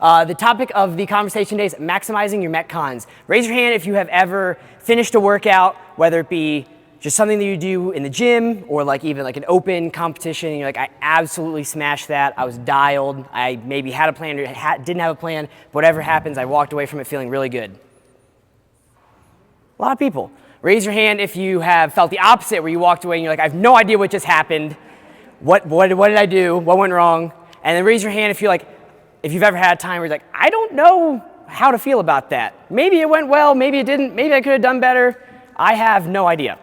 The topic of the conversation today is maximizing your Metcons. Raise your hand if you have ever finished a workout, whether it be just something that you do in the gym or like even like an open competition. And you're like, I absolutely smashed that. I was dialed. I maybe had a plan or didn't have a plan. Whatever happens, I walked away from it feeling really good. A lot of people. Raise your hand if you have felt the opposite, where you walked away and you're like, I have no idea what just happened. What did I do? What went wrong? And then raise your hand if you're like, if you've ever had a time where you're like, I don't know how to feel about that. Maybe it went well, maybe it didn't, maybe I could have done better. I have no idea.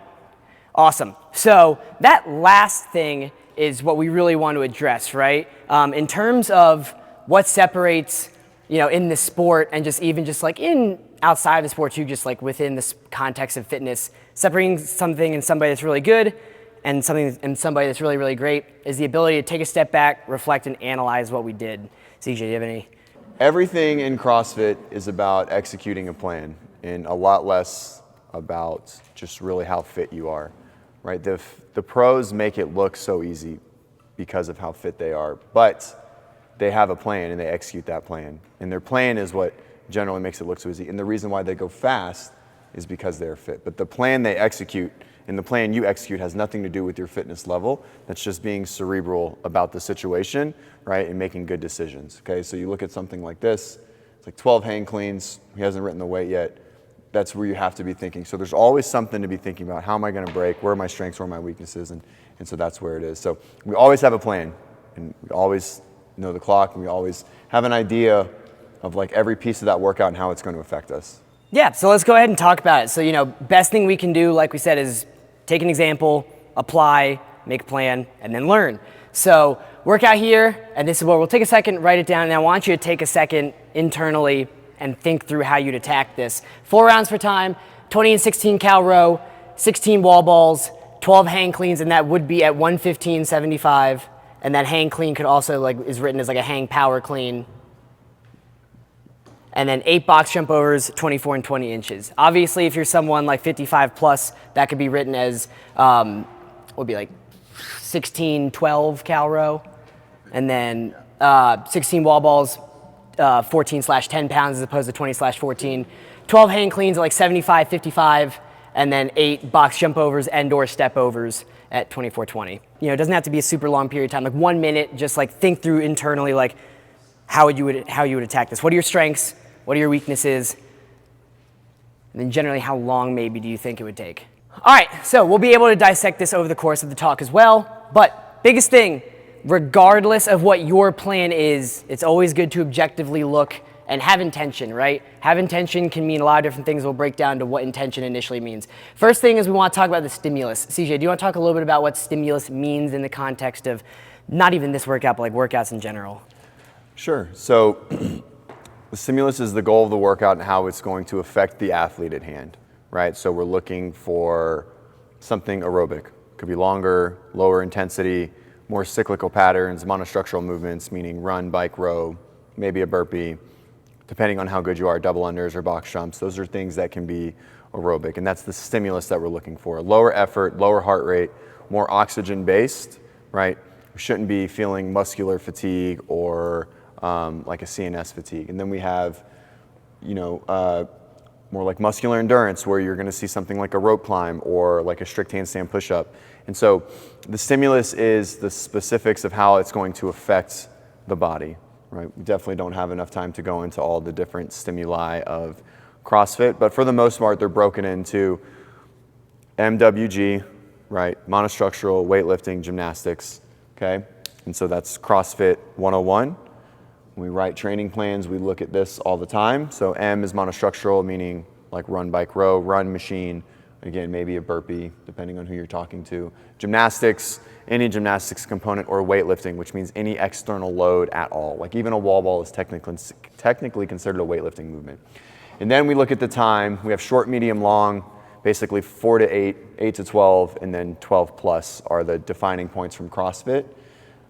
Awesome. So that last thing is what we really want to address, right? In terms of what separates, in the sport and just even just like in outside of the sport too, just like within this context of fitness, separating something and somebody that's really good and something and somebody that's really, really great is the ability to take a step back, reflect, and analyze what we did. CJ, do you have any? Everything in CrossFit is about executing a plan and a lot less about just really how fit you are, right? The pros make it look so easy because of how fit they are, but they have a plan and they execute that plan. And their plan is what generally makes it look so easy. And the reason why they go fast is because they're fit. But the plan they execute and the plan you execute has nothing to do with your fitness level. That's just being cerebral about the situation, right, and making good decisions, okay? So you look at something like this, it's like 12 hang cleans, he hasn't written the weight yet. That's where you have to be thinking. So there's always something to be thinking about. How am I gonna break? Where are my strengths? Where are my weaknesses? And so that's where it is. So we always have a plan, and we always know the clock, and we always have an idea of like every piece of that workout and how it's going to affect us. Yeah, so let's go ahead and talk about it. So, best thing we can do, like we said, is take an example, apply, make a plan, and then learn. So workout here, and this is where we'll take a second, write it down, and I want you to take a second internally and think through how you'd attack this. 4 rounds per time, 20 and 16 cal row, 16 wall balls, 12 hang cleans, and that would be at 115.75. And that hang clean could also is written as like a hang power clean. And then 8 box jump overs, 24 and 20 inches. Obviously, if you're someone like 55 plus, that could be written as, would be like 16, 12 cal row. And then 16 wall balls, 14/10 pounds as opposed to 20/14. 12 hang cleans at like 75, 55. And then 8 box jump overs and or step overs at 24/20. It doesn't have to be a super long period of time, like 1 minute, just like think through internally, like how you would attack this. What are your strengths? What are your weaknesses? And then generally, how long maybe do you think it would take? All right, so we'll be able to dissect this over the course of the talk as well. But biggest thing, regardless of what your plan is, it's always good to objectively look and have intention, right? Have intention can mean a lot of different things. We'll break down to what intention initially means. First thing is we want to talk about the stimulus. CJ, do you want to talk a little bit about what stimulus means in the context of not even this workout, but like workouts in general? Sure. So the stimulus is the goal of the workout and how it's going to affect the athlete at hand, right? So we're looking for something aerobic. Could be longer, lower intensity, more cyclical patterns, monostructural movements, meaning run, bike, row, maybe a burpee, depending on how good you are, double unders or box jumps. Those are things that can be aerobic, and that's the stimulus that we're looking for. Lower effort, lower heart rate, more oxygen-based, right? We shouldn't be feeling muscular fatigue or like a CNS fatigue. And then we have, more like muscular endurance, where you're gonna see something like a rope climb or like a strict handstand push-up. And so the stimulus is the specifics of how it's going to affect the body, right? We definitely don't have enough time to go into all the different stimuli of CrossFit, but for the most part, they're broken into MWG, right? Monostructural, weightlifting, gymnastics, okay? And so that's CrossFit 101. When we write training plans, we look at this all the time. So M is monostructural, meaning like run, bike, row, run, machine, again, maybe a burpee, depending on who you're talking to. Gymnastics, any gymnastics component, or weightlifting, which means any external load at all. Like even a wall ball is technically considered a weightlifting movement. And then we look at the time. We have short, medium, long, basically 4 to 8, 8 to 12, and then 12 plus are the defining points from CrossFit.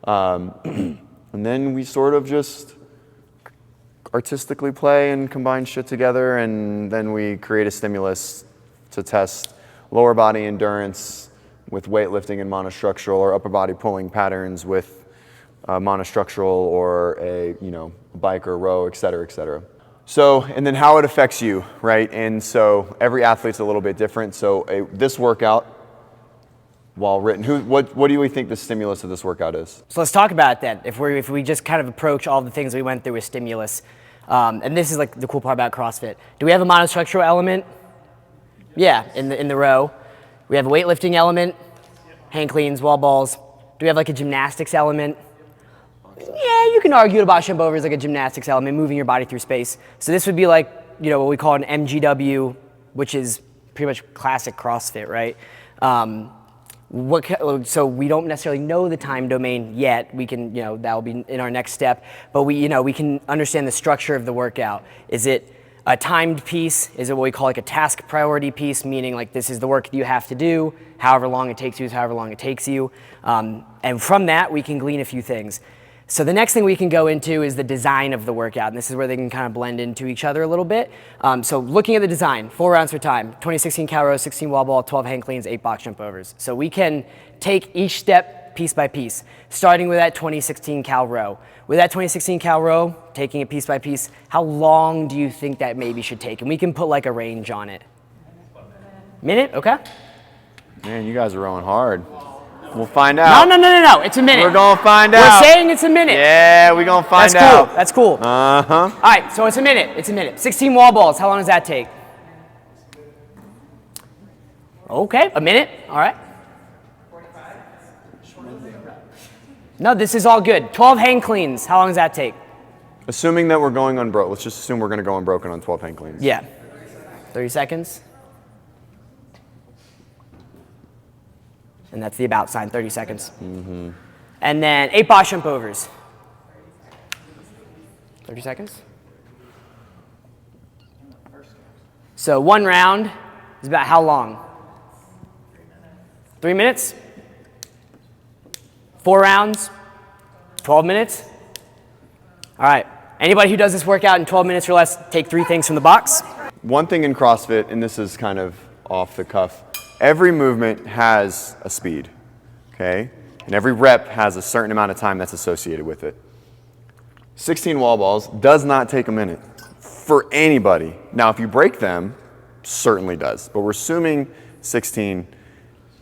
And then we sort of just artistically play and combine shit together, and then we create a stimulus to test lower body endurance with weightlifting and monostructural, or upper body pulling patterns with monostructural or a, bike or row, et cetera, et cetera. So, and then how it affects you, right? And so every athlete's a little bit different. So this workout, while written, what do we think the stimulus of this workout is? So let's talk about that. If we just kind of approach all the things we went through with stimulus, and this is like the cool part about CrossFit. Do we have a monostructural element? Yeah, in the row. We have a weightlifting element, hang cleans, wall balls. Do we have like a gymnastics element? Yeah, you can argue about jump over is like a gymnastics element, moving your body through space. So this would be like, what we call an MGW, which is pretty much classic CrossFit, right? So we don't necessarily know the time domain yet. We can, that will be in our next step. But we can understand the structure of the workout. Is it a timed piece? Is it what we call like a task priority piece, meaning like this is the work you have to do, however long it takes you is however long it takes you. And from that, we can glean a few things. So the next thing we can go into is the design of the workout, and this is where they can kind of blend into each other a little bit. So looking at the design, 4 rounds for time, 20, 16 cal rows, 16 wall ball, 12 hang cleans, 8 box jump overs. So we can take each step piece by piece, starting with that 20, 16 cal row. With that 20, 16 cal row, taking it piece by piece, how long do you think that maybe should take? And we can put like a range on it. Minute, okay. Man, you guys are rowing hard. We'll find out. No, it's a minute. We're gonna find out. We're saying it's a minute. Yeah, we're gonna find out. That's cool. Uh-huh. All right, so it's a minute. 16 wall balls, how long does that take? Okay, a minute, all right. No, this is all good. 12 hang cleans, how long does that take? Assuming that we're going unbroken, let's just assume we're gonna go unbroken on 12 hang cleans. Yeah, 30 seconds. And that's the about sign, 30 seconds. Mm-hmm. And then 8 box jump overs. 30 seconds. So 1 round is about how long? 3 minutes? 4 rounds? 12 minutes? All right. Anybody who does this workout in 12 minutes or less, take 3 things from the box. One thing in CrossFit, and this is kind of off the cuff, every movement has a speed, okay? And every rep has a certain amount of time that's associated with it. 16 wall balls does not take a minute for anybody. Now, if you break them, certainly does. But we're assuming 16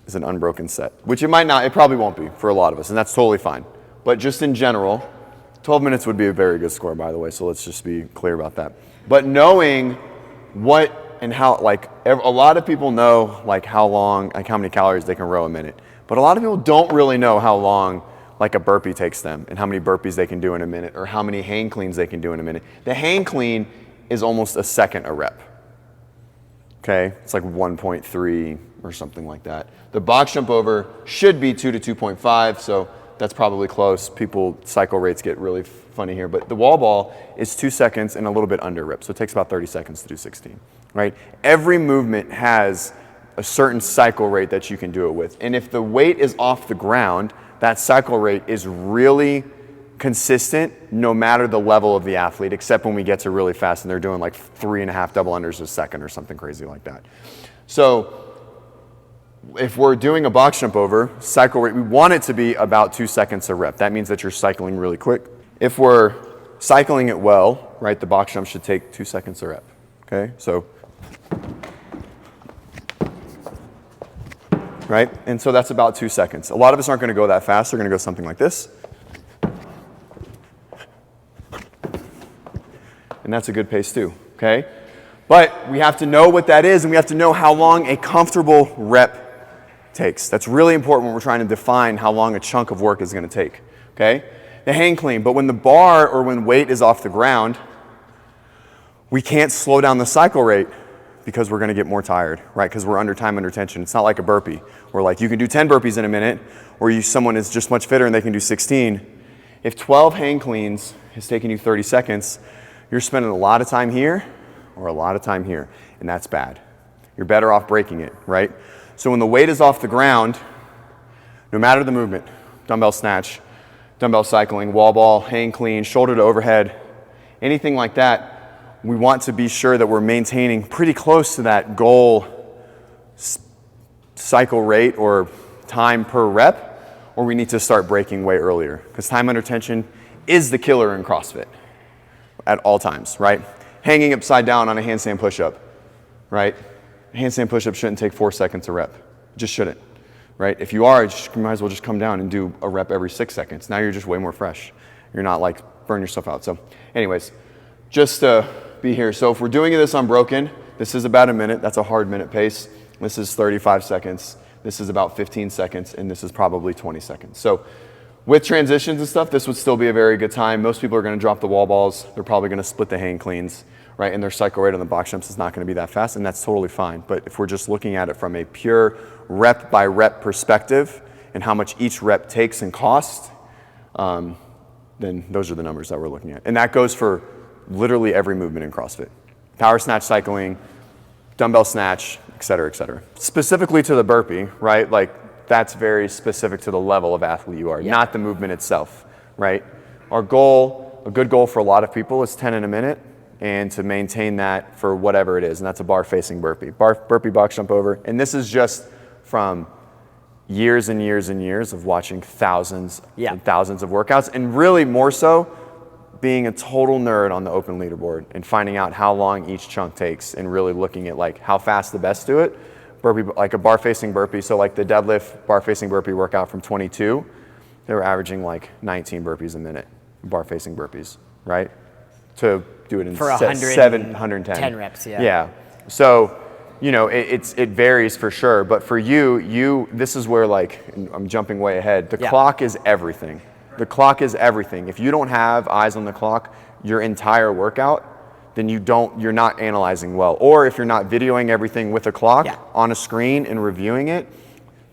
is an unbroken set, which it might not, it probably won't be for a lot of us, and that's totally fine. But just in general, 12 minutes would be a very good score, by the way, so let's just be clear about that. But knowing what and how, like, a lot of people know, like, how long, like, how many calories they can row a minute. But a lot of people don't really know how long, like, a burpee takes them and how many burpees they can do in a minute or how many hang cleans they can do in a minute. The hang clean is almost a second a rep. Okay? It's like 1.3 or something like that. The box jump over should be 2 to 2.5, so that's probably close. Cycle rates get really funny here. But the wall ball is 2 seconds and a little bit under rep, so it takes about 30 seconds to do 16. Right? Every movement has a certain cycle rate that you can do it with. And if the weight is off the ground, that cycle rate is really consistent no matter the level of the athlete, except when we get to really fast and they're doing like 3.5 double unders a second or something crazy like that. So if we're doing a box jump over, cycle rate, we want it to be about 2 seconds a rep. That means that you're cycling really quick. If we're cycling it well, right, the box jump should take 2 seconds a rep. Okay, so right? And so that's about 2 seconds. A lot of us aren't going to go that fast. They're going to go something like this. And that's a good pace too, okay? But we have to know what that is, and we have to know how long a comfortable rep takes. That's really important when we're trying to define how long a chunk of work is going to take, okay? The hang clean, but when the bar or when weight is off the ground, we can't slow down the cycle rate because we're going to get more tired, right? Because we're under time, under tension. It's not like a burpee where like you can do 10 burpees in a minute, or someone is just much fitter and they can do 16. If 12 hang cleans is taking you 30 seconds, you're spending a lot of time here or a lot of time here, and that's bad. You're better off breaking it, right? So when the weight is off the ground, no matter the movement, dumbbell snatch, dumbbell cycling, wall ball, hang clean, shoulder to overhead, anything like that, we want to be sure that we're maintaining pretty close to that goal cycle rate or time per rep, or we need to start breaking way earlier, because time under tension is the killer in CrossFit at all times, right? Hanging upside down on a handstand push-up, right? A handstand push-up shouldn't take 4 seconds a rep. It just shouldn't, right? If you are, you might as well just come down and do a rep every 6 seconds. Now you're just way more fresh. You're not like burn yourself out. So anyways, just to be here. So if we're doing this unbroken, this is about a minute. That's a hard minute pace. This is 35 seconds. This is about 15 seconds, and this is probably 20 seconds. So with transitions and stuff, this would still be a very good time. Most people are going to drop the wall balls. They're probably going to split the hang cleans, right? And their cycle rate on the box jumps is not going to be that fast, and that's totally fine. But if we're just looking at it from a pure rep by rep perspective and how much each rep takes and costs, then those are the numbers that we're looking at. And that goes for literally every movement in CrossFit. Power snatch, cycling, dumbbell snatch, et cetera, et cetera. Specifically to the burpee, right? Like that's very specific to the level of athlete you are, not the movement itself, right? Our goal, a good goal for a lot of people is 10 in a minute, and to maintain that for whatever it is, and that's a bar facing burpee. Burpee box jump over, and this is just from years and years and years of watching thousands and thousands of workouts, and really more so being a total nerd on the open leaderboard and finding out how long each chunk takes and really looking at like how fast the best do it. Burpee, like a bar facing burpee, so like the deadlift bar facing burpee workout from 22, they were averaging like 19 burpees a minute, bar facing burpees, right? To do it in for 110 reps, yeah. So, you know, it varies for sure, but for you, this is where like, I'm jumping way ahead, the clock is everything. The clock is everything. If you don't have eyes on the clock your entire workout, then you're not analyzing well. Or if you're not videoing everything with a clock on a screen and reviewing it,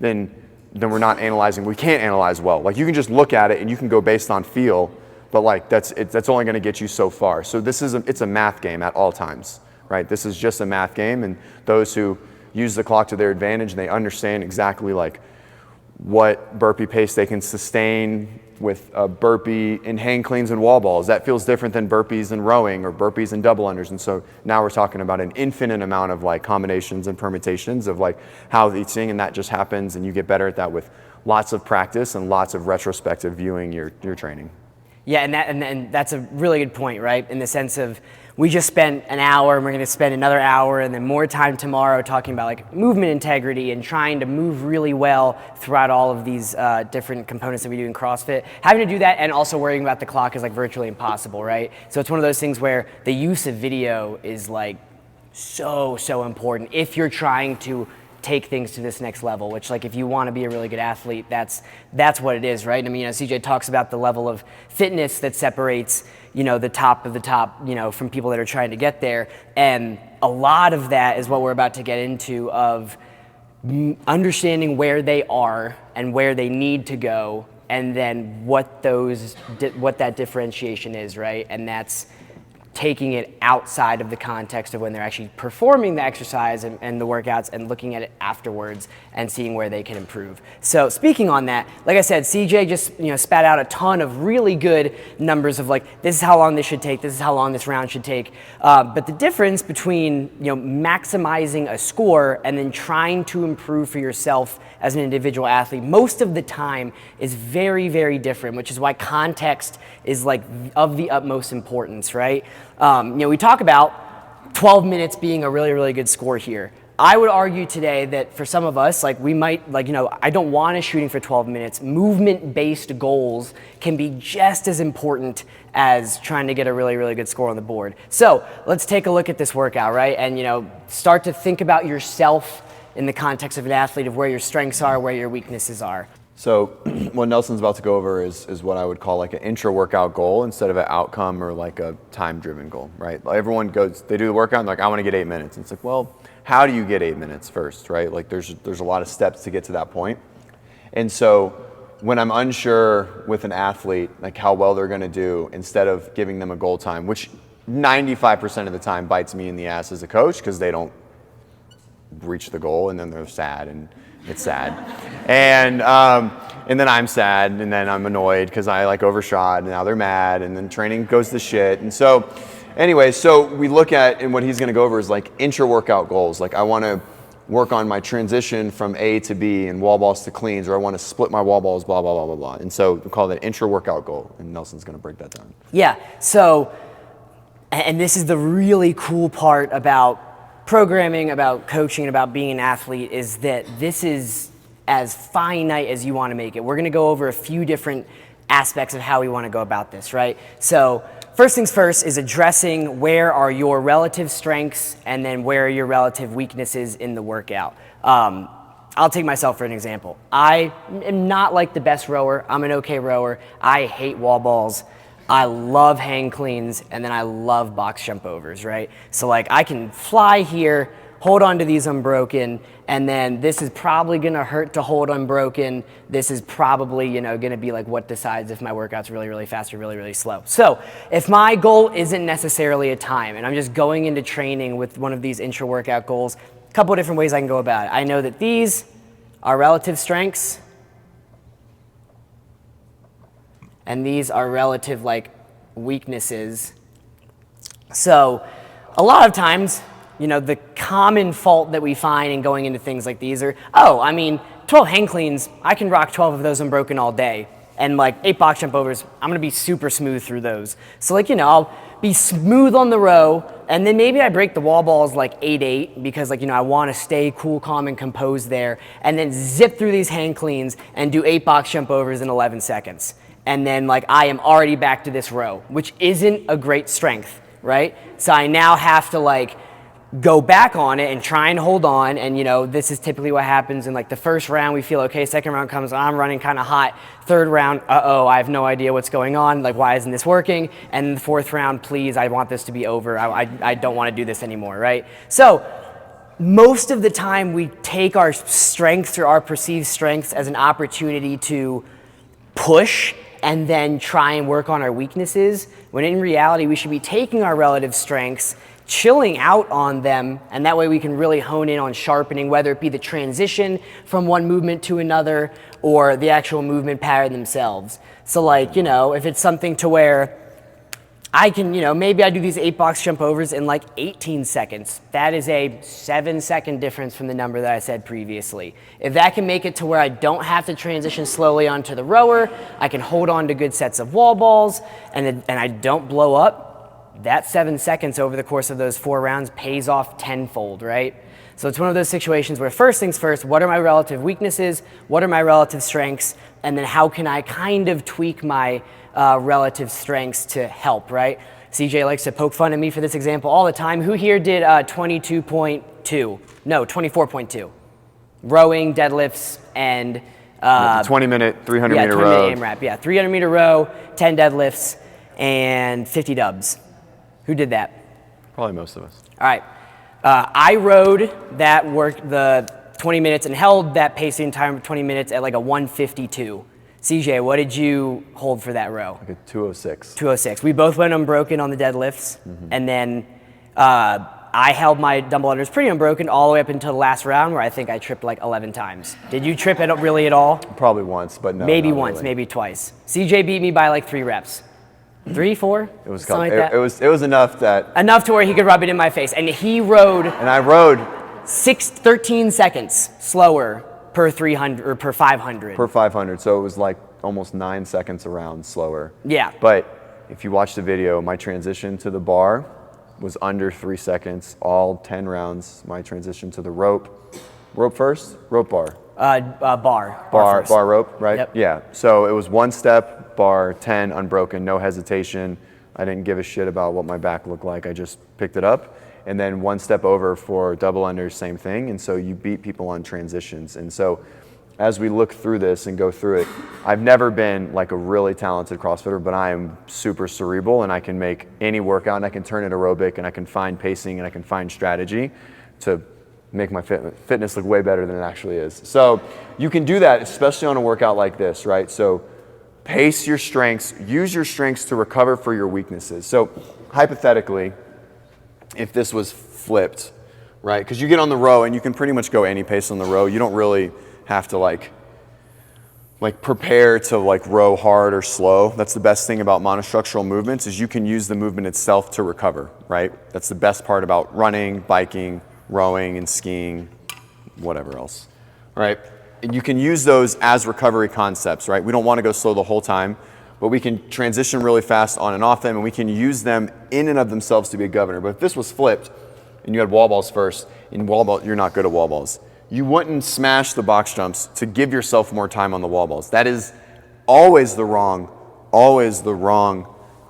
then we're not analyzing. We can't analyze well. Like you can just look at it and you can go based on feel, but like that's only going to get you so far. So it's a math game at all times, right? This is just a math game, and those who use the clock to their advantage, they understand exactly like what burpee pace they can sustain with a burpee in hang cleans and wall balls. That feels different than burpees and rowing or burpees and double unders. And so now we're talking about an infinite amount of like combinations and permutations of like how each thing, and that just happens, and you get better at that with lots of practice and lots of retrospective viewing your training. Yeah, and that's a really good point, right? In the sense of we just spent an hour and we're going to spend another hour and then more time tomorrow talking about like movement integrity and trying to move really well throughout all of these different components that we do in CrossFit. Having to do that and also worrying about the clock is like virtually impossible, right? So it's one of those things where the use of video is like so important if you're trying to take things to this next level, which like if you want to be a really good athlete, that's what it is, right? I mean, you know, CJ talks about the level of fitness that separates, you know, the top of the top, you know, from people that are trying to get there. And a lot of that is what we're about to get into, of understanding where they are and where they need to go, and then what that differentiation is, right? And that's taking it outside of the context of when they're actually performing the exercise and the workouts, and looking at it afterwards and seeing where they can improve. So speaking on that, like I said, CJ just, you know, spat out a ton of really good numbers of like, this is how long this should take, this is how long this round should take. But the difference between, you know, maximizing a score and then trying to improve for yourself as an individual athlete most of the time is very, very different, which is why context is like of the utmost importance, right? You know, we talk about 12 minutes being a really, really good score here. I would argue today that for some of us, like we might, like, you know, I don't want us shooting for 12 minutes. Movement-based goals can be just as important as trying to get a really, really good score on the board. So let's take a look at this workout, right? And, you know, start to think about yourself in the context of an athlete, of where your strengths are, where your weaknesses are. So what Nelson's about to go over is what I would call like an intra-workout goal instead of an outcome or like a time-driven goal, right? Like everyone goes, they do the workout and they're like, I want to get 8 minutes. And it's like, well, how do you get 8 minutes first, right? Like there's a lot of steps to get to that point. And so when I'm unsure with an athlete, like how well they're going to do, instead of giving them a goal time, which 95% of the time bites me in the ass as a coach because they don't reach the goal, and then they're sad, and it's sad. And then I'm sad, and then I'm annoyed because I like overshot, and now they're mad, and then training goes to shit. And so anyway, so we look at, and what he's going to go over is like intra-workout goals. Like I want to work on my transition from A to B and wall balls to cleans, or I want to split my wall balls, blah, blah, blah, blah, blah. And so we call that intra-workout goal, and Nelson's going to break that down. Yeah, so, and this is the really cool part about programming, about coaching, about being an athlete, is that this is as finite as you want to make it. We're going to go over a few different aspects of how we want to go about this, right? So first things first is addressing where are your relative strengths and then where are your relative weaknesses in the workout. I'll take myself for an example. I am not like the best rower. I'm an okay rower. I hate wall balls. I love hang cleans, and then I love box jump overs, right? So like I can fly here, hold on to these unbroken, and then this is probably gonna hurt to hold unbroken. This is probably, you know, gonna be like what decides if my workout's really, really fast or really, really slow. So if my goal isn't necessarily a time, and I'm just going into training with one of these intra-workout goals, a couple of different ways I can go about it. I know that these are relative strengths, and these are relative like weaknesses. So a lot of times, you know, the common fault that we find in going into things like these are, oh, I mean, 12 hang cleans, I can rock 12 of those unbroken all day. And like 8 box jump overs, I'm gonna be super smooth through those. So like, you know, I'll be smooth on the row, and then maybe I break the wall balls like 8-8 because like, you know, I wanna stay cool, calm, and composed there, and then zip through these hang cleans and do 8 box jump overs in 11 seconds. And then like I am already back to this row, which isn't a great strength, right? So I now have to like go back on it and try and hold on, and you know, this is typically what happens in like the first round, we feel okay, second round comes, I'm running kind of hot, third round, uh-oh, I have no idea what's going on, like why isn't this working, and the fourth round, please, I want this to be over, I don't want to do this anymore, right? So most of the time we take our strengths or our perceived strengths as an opportunity to push and then try and work on our weaknesses, when in reality we should be taking our relative strengths, chilling out on them, and that way we can really hone in on sharpening, whether it be the transition from one movement to another or the actual movement pattern themselves. So like, you know, if it's something to where I can, you know, maybe I do these 8 box jump overs in like 18 seconds. That is a 7-second difference from the number that I said previously. If that can make it to where I don't have to transition slowly onto the rower, I can hold on to good sets of wall balls, and I don't blow up, that 7 seconds over the course of those 4 rounds pays off tenfold, right? So it's one of those situations where first things first, what are my relative weaknesses? What are my relative strengths? And then how can I kind of tweak my relative strengths to help, right? CJ likes to poke fun at me for this example all the time. Who here did 22.2? No, 24.2. Rowing, deadlifts, and 20-minute, 300-meter row. 20-minute AMRAP, yeah. 300-meter row, 10 deadlifts, and 50 dubs. Who did that? Probably most of us. All right. I rode that work the 20 minutes and held that pace the entire 20 minutes at like a 152. CJ, what did you hold for that row? Like a 206. 206. We both went unbroken on the deadlifts, and then I held my dumbbell unders pretty unbroken all the way up until the last round, where I think I tripped like 11 times. Did you trip really at all? Probably once, but no. Maybe once, really. Maybe twice. CJ beat me by like 3 reps. 3, 4? It was something like that. It was enough that. Enough to where he could rub it in my face, and he rode. And I rode 13 seconds slower per 300 or per 500. Per 500, so it was like almost 9 seconds a round slower. Yeah. But if you watch the video, my transition to the bar was under 3 seconds, all 10 rounds. My transition to the rope first, rope bar. Bar rope, right? Yep. Yeah, so it was 1 step, bar, 10, unbroken, no hesitation. I didn't give a shit about what my back looked like. I just picked it up. And then 1 step over for double unders, same thing. And so you beat people on transitions. And so as we look through this and go through it, I've never been like a really talented CrossFitter, but I am super cerebral, and I can make any workout, and I can turn it aerobic, and I can find pacing, and I can find strategy to make my fitness look way better than it actually is. So you can do that, especially on a workout like this, right? So pace your strengths, use your strengths to recover for your weaknesses. So hypothetically, if this was flipped, right? Because you get on the row and you can pretty much go any pace on the row. You don't really have to like prepare to like row hard or slow. That's the best thing about monostructural movements, is you can use the movement itself to recover, right? That's the best part about running, biking, rowing, and skiing, whatever else, right? And you can use those as recovery concepts, right? We don't want to go slow the whole time, but we can transition really fast on and off them, and we can use them in and of themselves to be a governor. But if this was flipped, and you had wall balls first, in wall ball, you're not good at wall balls. You wouldn't smash the box jumps to give yourself more time on the wall balls. That is always the wrong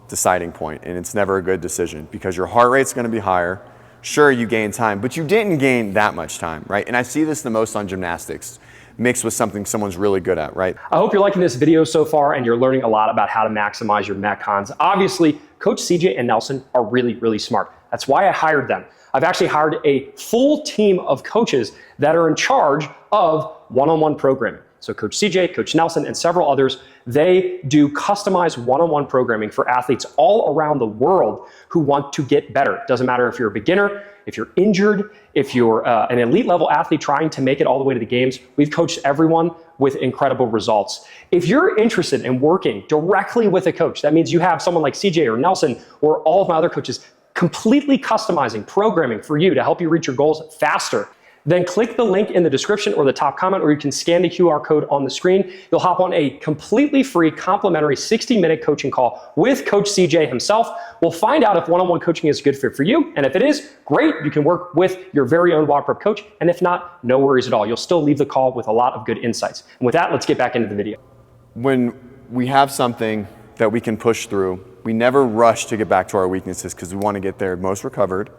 deciding point, and it's never a good decision because your heart rate's gonna be higher. Sure, you gain time, but you didn't gain that much time, right? And I see this the most on gymnastics, mixed with something someone's really good at, right? I hope you're liking this video so far and you're learning a lot about how to maximize your Metcons. Obviously, Coach CJ and Nelson are really, really smart. That's why I hired them. I've actually hired a full team of coaches that are in charge of one-on-one programming. So Coach CJ, Coach Nelson, and several others, they do customized one-on-one programming for athletes all around the world who want to get better. It doesn't matter if you're a beginner, if you're injured, if you're an elite level athlete trying to make it all the way to the games. We've coached everyone with incredible results. If you're interested in working directly with a coach, that means you have someone like CJ or Nelson or all of my other coaches completely customizing programming for you to help you reach your goals faster, then click the link in the description or the top comment, or you can scan the QR code on the screen. You'll hop on a completely free complimentary 60-minute coaching call with Coach CJ himself. We'll find out if one-on-one coaching is a good fit for you. And if it is, great, you can work with your very own WODprep coach. And if not, no worries at all. You'll still leave the call with a lot of good insights. And with that, let's get back into the video. When we have something that we can push through, we never rush to get back to our weaknesses because we want to get there most recovered.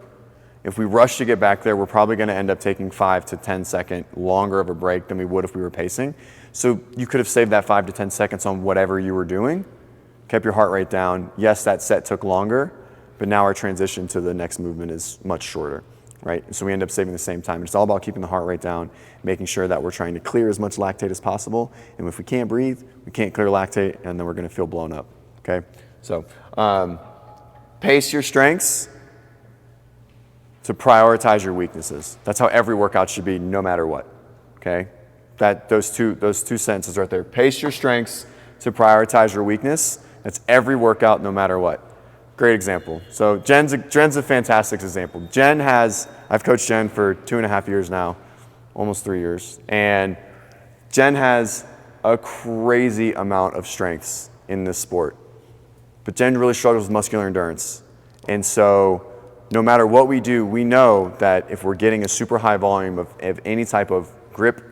If we rush to get back there, we're probably going to end up taking 5 to 10 second longer of a break than we would if we were pacing. So you could have saved that 5 to 10 seconds on whatever you were doing, kept your heart rate down. Yes, that set took longer, but now our transition to the next movement is much shorter, right? So we end up saving the same time. It's all about keeping the heart rate down, making sure that we're trying to clear as much lactate as possible. And if we can't breathe, we can't clear lactate, and then we're going to feel blown up, okay? So pace your strengths to prioritize your weaknesses. That's how every workout should be, no matter what, okay? Those two sentences right there. Pace your strengths to prioritize your weakness. That's every workout, no matter what. Great example. So Jen's a fantastic example. I've coached Jen for 2.5 years now, almost 3 years, and Jen has a crazy amount of strengths in this sport. But Jen really struggles with muscular endurance. And so no matter what we do, we know that if we're getting a super high volume of any type of grip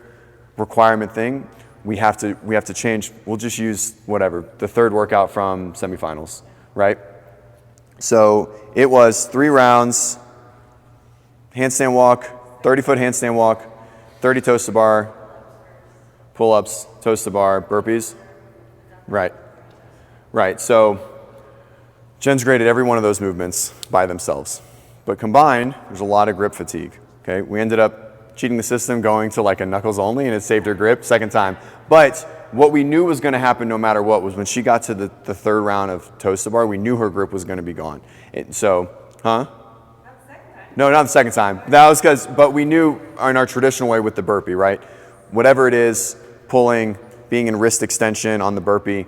requirement thing, we have to change. We'll just use whatever, the third workout from semifinals, right? So it was 3 rounds, handstand walk, 30-foot handstand walk, 30 toes to bar, pull-ups, toes to bar, burpees. Right, so Jen's great at every one of those movements by themselves. But combined, there's a lot of grip fatigue, okay? We ended up cheating the system, going to like a knuckles only, and it saved her grip second time. But what we knew was gonna happen no matter what was when she got to the third round of toes to bar, we knew her grip was gonna be gone. And so, huh? Not the second time. No, not the second time. That was but we knew in our traditional way with the burpee, right? Whatever it is, pulling, being in wrist extension on the burpee,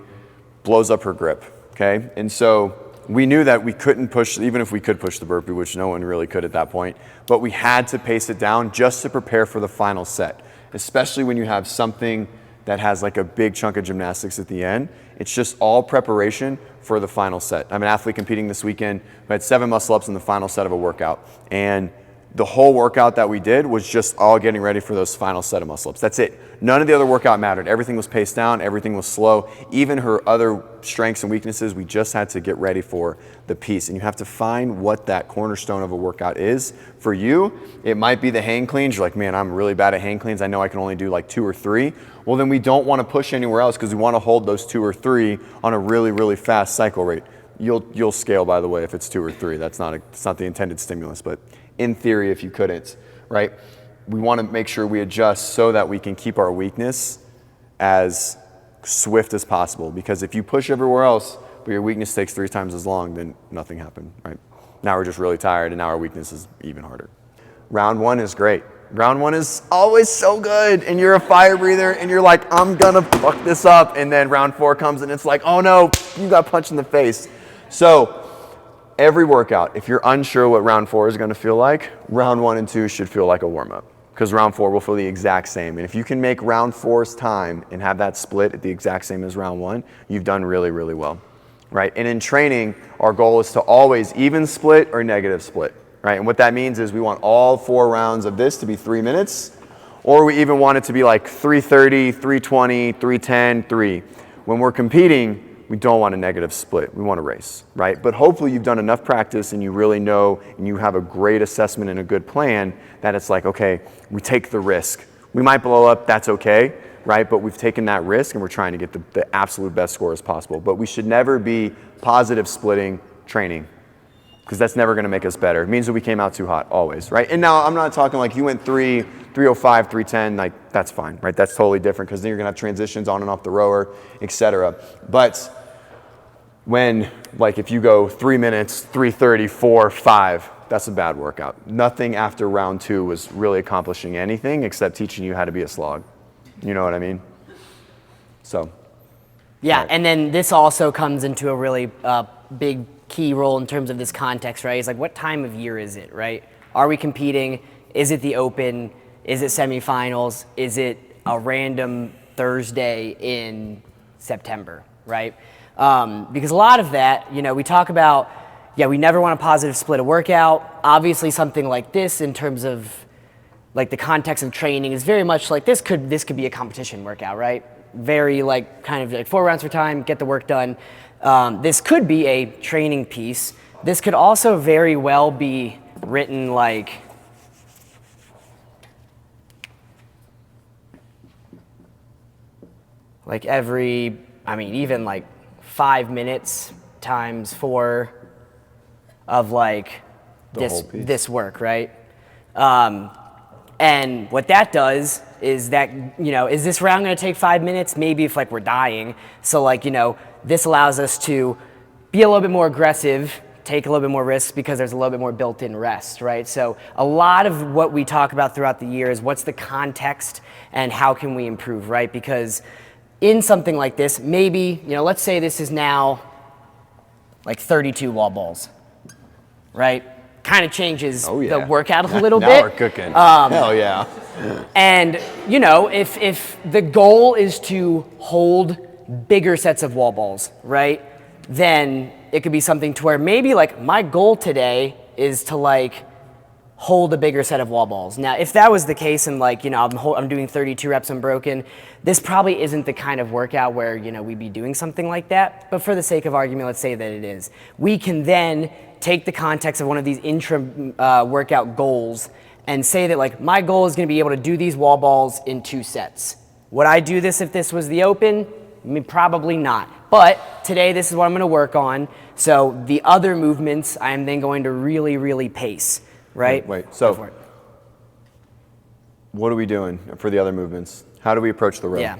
blows up her grip, okay? And so we knew that we couldn't push, even if we could push the burpee, which no one really could at that point, but we had to pace it down just to prepare for the final set, especially when you have something that has like a big chunk of gymnastics at the end. It's just all preparation for the final set. I'm an athlete competing this weekend. We had 7 muscle-ups in the final set of a workout, and the whole workout that we did was just all getting ready for those final set of muscle-ups. That's it. None of the other workout mattered. Everything was paced down. Everything was slow. Even her other strengths and weaknesses, we just had to get ready for the piece. And you have to find what that cornerstone of a workout is. For you, it might be the hang cleans. You're like, man, I'm really bad at hang cleans. I know I can only do like 2 or 3. Well, then we don't want to push anywhere else because we want to hold those 2 or 3 on a really, really fast cycle rate. You'll scale, by the way, if it's 2 or 3. It's not the intended stimulus, but in theory, if you couldn't, right? We want to make sure we adjust so that we can keep our weakness as swift as possible. Because if you push everywhere else, but your weakness takes 3 times as long, then nothing happened, right? Now we're just really tired, and now our weakness is even harder. Round 1 is great. Round 1 is always so good, and you're a fire breather, and you're like, I'm gonna fuck this up. And then round 4 comes, and it's like, oh no, you got punched in the face. So every workout, if you're unsure what round 4 is going to feel like, round 1 and 2 should feel like a warm-up, because round 4 will feel the exact same. And if you can make round 4's time and have that split at the exact same as round 1, you've done really, really well, right? And in training, our goal is to always even split or negative split, right? And what that means is we want all 4 rounds of this to be 3 minutes, or we even want it to be like 3:30, 3:20, 3:10, 3. When we're competing, we don't want a negative split. We want to race, right? But hopefully you've done enough practice and you really know and you have a great assessment and a good plan that it's like, okay, we take the risk. We might blow up, that's okay, right? But we've taken that risk and we're trying to get the absolute best score as possible. But we should never be positive splitting training, because that's never going to make us better. It means that we came out too hot, always, right? And now I'm not talking like you went 3:05, 3:10, like that's fine, right? That's totally different, because then you're going to have transitions on and off the rower, etc. But when, like if you go 3 minutes, 3:30, 4, 5, that's a bad workout. Nothing after round 2 was really accomplishing anything except teaching you how to be a slog. You know what I mean? So. Yeah, right. and then this also comes into a really big key role in terms of this context, right? It's like, what time of year is it, right? Are we competing? Is it the open? Is it semifinals? Is it a random Thursday in September, right? Because a lot of that, we talk about, we never want a positive split a workout. Obviously something like this in terms of like the context of training is very much like this could be a competition workout, right? Very like kind of like 4 rounds for time, get the work done. This could be a training piece. This could also very well be written like every, even like 5 minutes times 4 of like this work, right? And what that does is that, is this round going to take 5 minutes? Maybe if like we're dying. So like, this allows us to be a little bit more aggressive, take a little bit more risks because there's a little bit more built-in rest, right? So a lot of what we talk about throughout the year is what's the context and how can we improve, right? Because in something like this, maybe, let's say this is now like 32 wall balls, right? Kind of changes the workout a little bit. Now we're cooking. Hell yeah. And, if the goal is to hold bigger sets of wall balls, right? Then it could be something to where maybe like my goal today is to like hold a bigger set of wall balls. Now, if that was the case and like, I'm doing 32 reps unbroken, this probably isn't the kind of workout where, we'd be doing something like that. But for the sake of argument, let's say that it is. We can then take the context of one of these intra workout goals and say that like my goal is going to be able to do these wall balls in 2 sets. Would I do this if this was the open? Probably not. But today this is what I'm going to work on. So the other movements I'm then going to really, really pace, right? Wait. So what are we doing for the other movements? How do we approach the row? Yeah.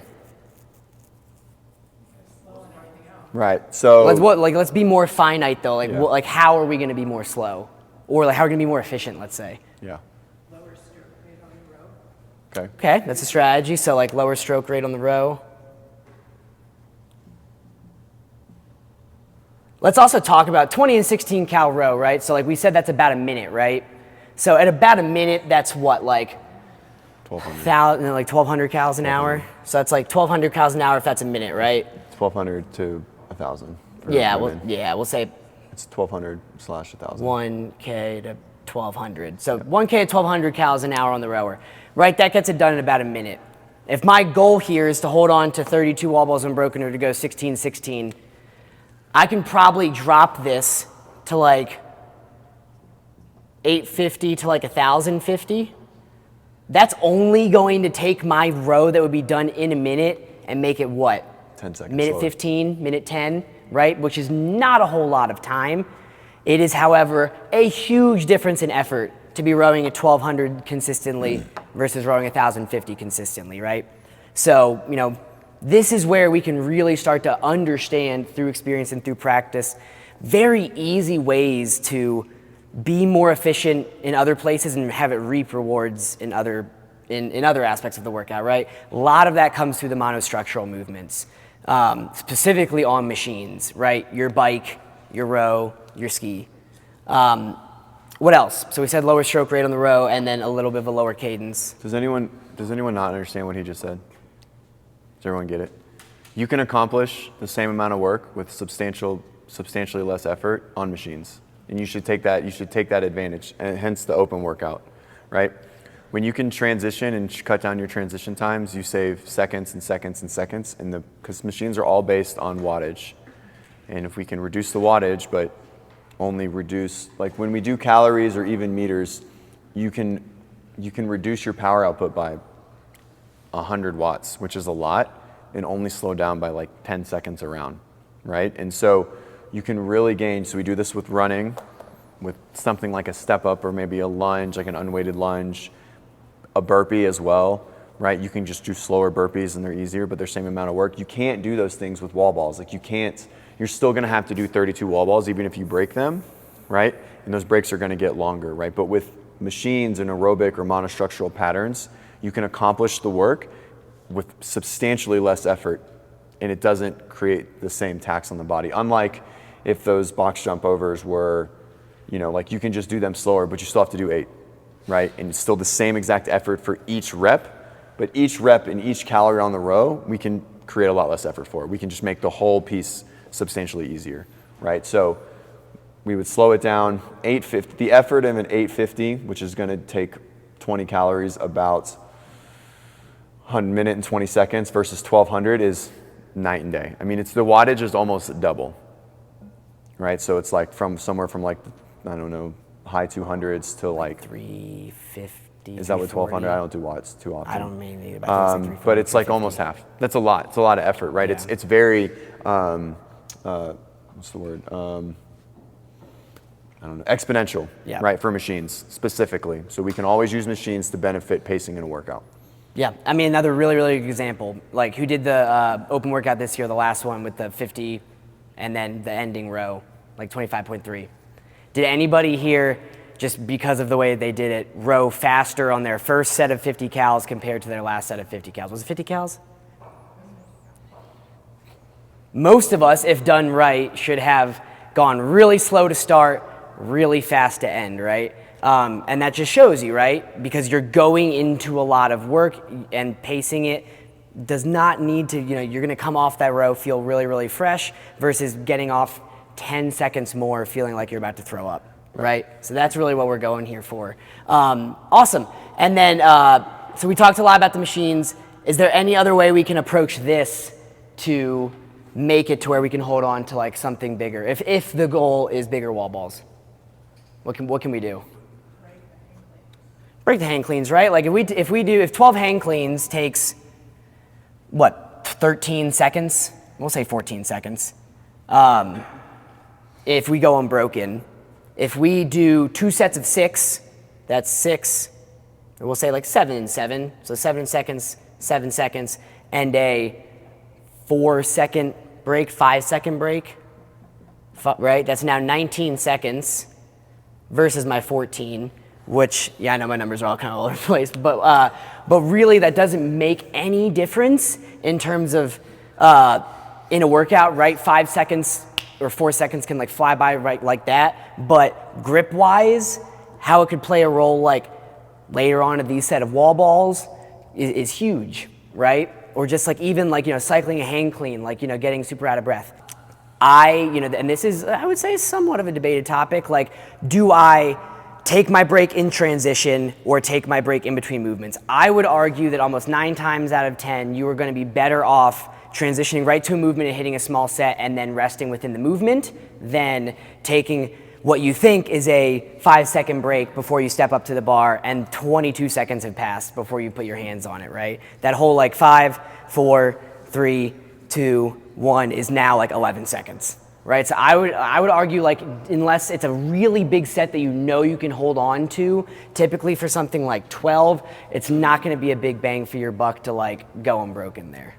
Right. So let's be more finite though. Like how are we going to be more slow, or like how are we going to be more efficient? Let's say. Yeah. Lower stroke rate on the row. Okay. Okay, that's a strategy. So like lower stroke rate on the row. Let's also talk about 20 and 16 cal row, right? So like we said, that's about a minute, right? So at about a minute, that's what, like 1,200. like 1,200 cals an hour. So that's like 1,200 cals an hour if that's a minute, right? 1,200 to 1,000. We'll say it's 1,200 / 1,000. 1K to 1,200. So 1K to 1,200 cals an hour on the rower, right? That gets it done in about a minute. If my goal here is to hold on to 32 wall balls unbroken or to go 16-16, I can probably drop this to like 850 to like 1,050. That's only going to take my row that would be done in a minute and make it what? 10 seconds. Minute slower. 15, minute 10, right? Which is not a whole lot of time. It is, however, a huge difference in effort to be rowing at 1,200 consistently versus rowing 1,050 consistently, right? So, this is where we can really start to understand through experience and through practice very easy ways to be more efficient in other places and have it reap rewards in other aspects of the workout, right? A lot of that comes through the monostructural movements, specifically on machines, right? Your bike, your row, your ski. What else? So we said lower stroke rate on the row and then a little bit of a lower cadence. Does anyone not understand what he just said? Does everyone get it? You can accomplish the same amount of work with substantially less effort on machines. And you should take that advantage, and hence the open workout, right? When you can transition and cut down your transition times, you save seconds and seconds and seconds, because machines are all based on wattage. And if we can reduce the wattage, but only reduce, like when we do calories or even meters, you can reduce your power output by 100 watts, which is a lot, and only slow down by like 10 seconds around, right? And so you can really gain. So we do this with running, with something like a step up or maybe a lunge, like an unweighted lunge, a burpee as well, right? You can just do slower burpees and they're easier, but they're same amount of work. You can't do those things with wall balls. Like you're still gonna have to do 32 wall balls even if you break them, right? And those breaks are gonna get longer, right? But with machines and aerobic or monostructural patterns, you can accomplish the work with substantially less effort, and it doesn't create the same tax on the body. Unlike if those box jump overs were, like you can just do them slower, but you still have to do 8, right? And it's still the same exact effort for each rep, but each rep and each calorie on the row, we can create a lot less effort for. We can just make the whole piece substantially easier, right? So we would slow it down, 850. The effort of an 850, which is gonna take 20 calories, about 1 minute and 20 seconds versus 1200 is night and day. I mean, the wattage is almost double, right? So it's like somewhere from like, I don't know, high 200s to like 350. Is that what 1200? I don't do watts too often. I don't mean either, but but it's like almost half. That's a lot. It's a lot of effort, right? Yeah. It's very, what's the word? I don't know, exponential, Yeah. right, for machines specifically. So we can always use machines to benefit pacing in a workout. Yeah, I mean, another really, really good example. Like who did the open workout this year, the last one with the 50 and then the ending row, like 25.3. Did anybody here, just because of the way they did it, row faster on their first set of 50 cals compared to their last set of 50 cals? Was it 50 cals? Most of us, if done right, should have gone really slow to start, really fast to end, right? And that just shows you, right? Because you're going into a lot of work and pacing it does not need to, you're gonna come off that row, feel really, really fresh versus getting off 10 seconds more feeling like you're about to throw up, right? So that's really what we're going here for. Awesome. And then, so we talked a lot about the machines. Is there any other way we can approach this to make it to where we can hold on to like something bigger? If the goal is bigger wall balls, what can we do? Break the hang cleans, right? Like if 12 hang cleans takes, what, 13 seconds? We'll say 14 seconds. If we go unbroken, if we do 2 sets of 6, that's 6, or we'll say like 7 and 7, so 7 seconds, 7 seconds, and a 4-second break, 5-second break, right? That's now 19 seconds versus my 14, which, yeah, I know my numbers are all kind of all over the place, but really that doesn't make any difference in terms of in a workout, right? 5 seconds or 4 seconds can like fly by right like that, but grip wise, how it could play a role like later on in these set of wall balls is huge, right? Or just like even like, cycling a hang clean, like, getting super out of breath. And this is, I would say, somewhat of a debated topic, like, do I take my break in transition or take my break in between movements? I would argue that almost 9 times out of 10, you are gonna be better off transitioning right to a movement and hitting a small set and then resting within the movement than taking what you think is a 5-second break before you step up to the bar and 22 seconds have passed before you put your hands on it, right? That whole like 5, 4, 3, 2, 1 is now like 11 seconds, right? So I would argue like unless it's a really big set that you can hold on to, typically for something like 12, it's not gonna be a big bang for your buck to like go unbroken there.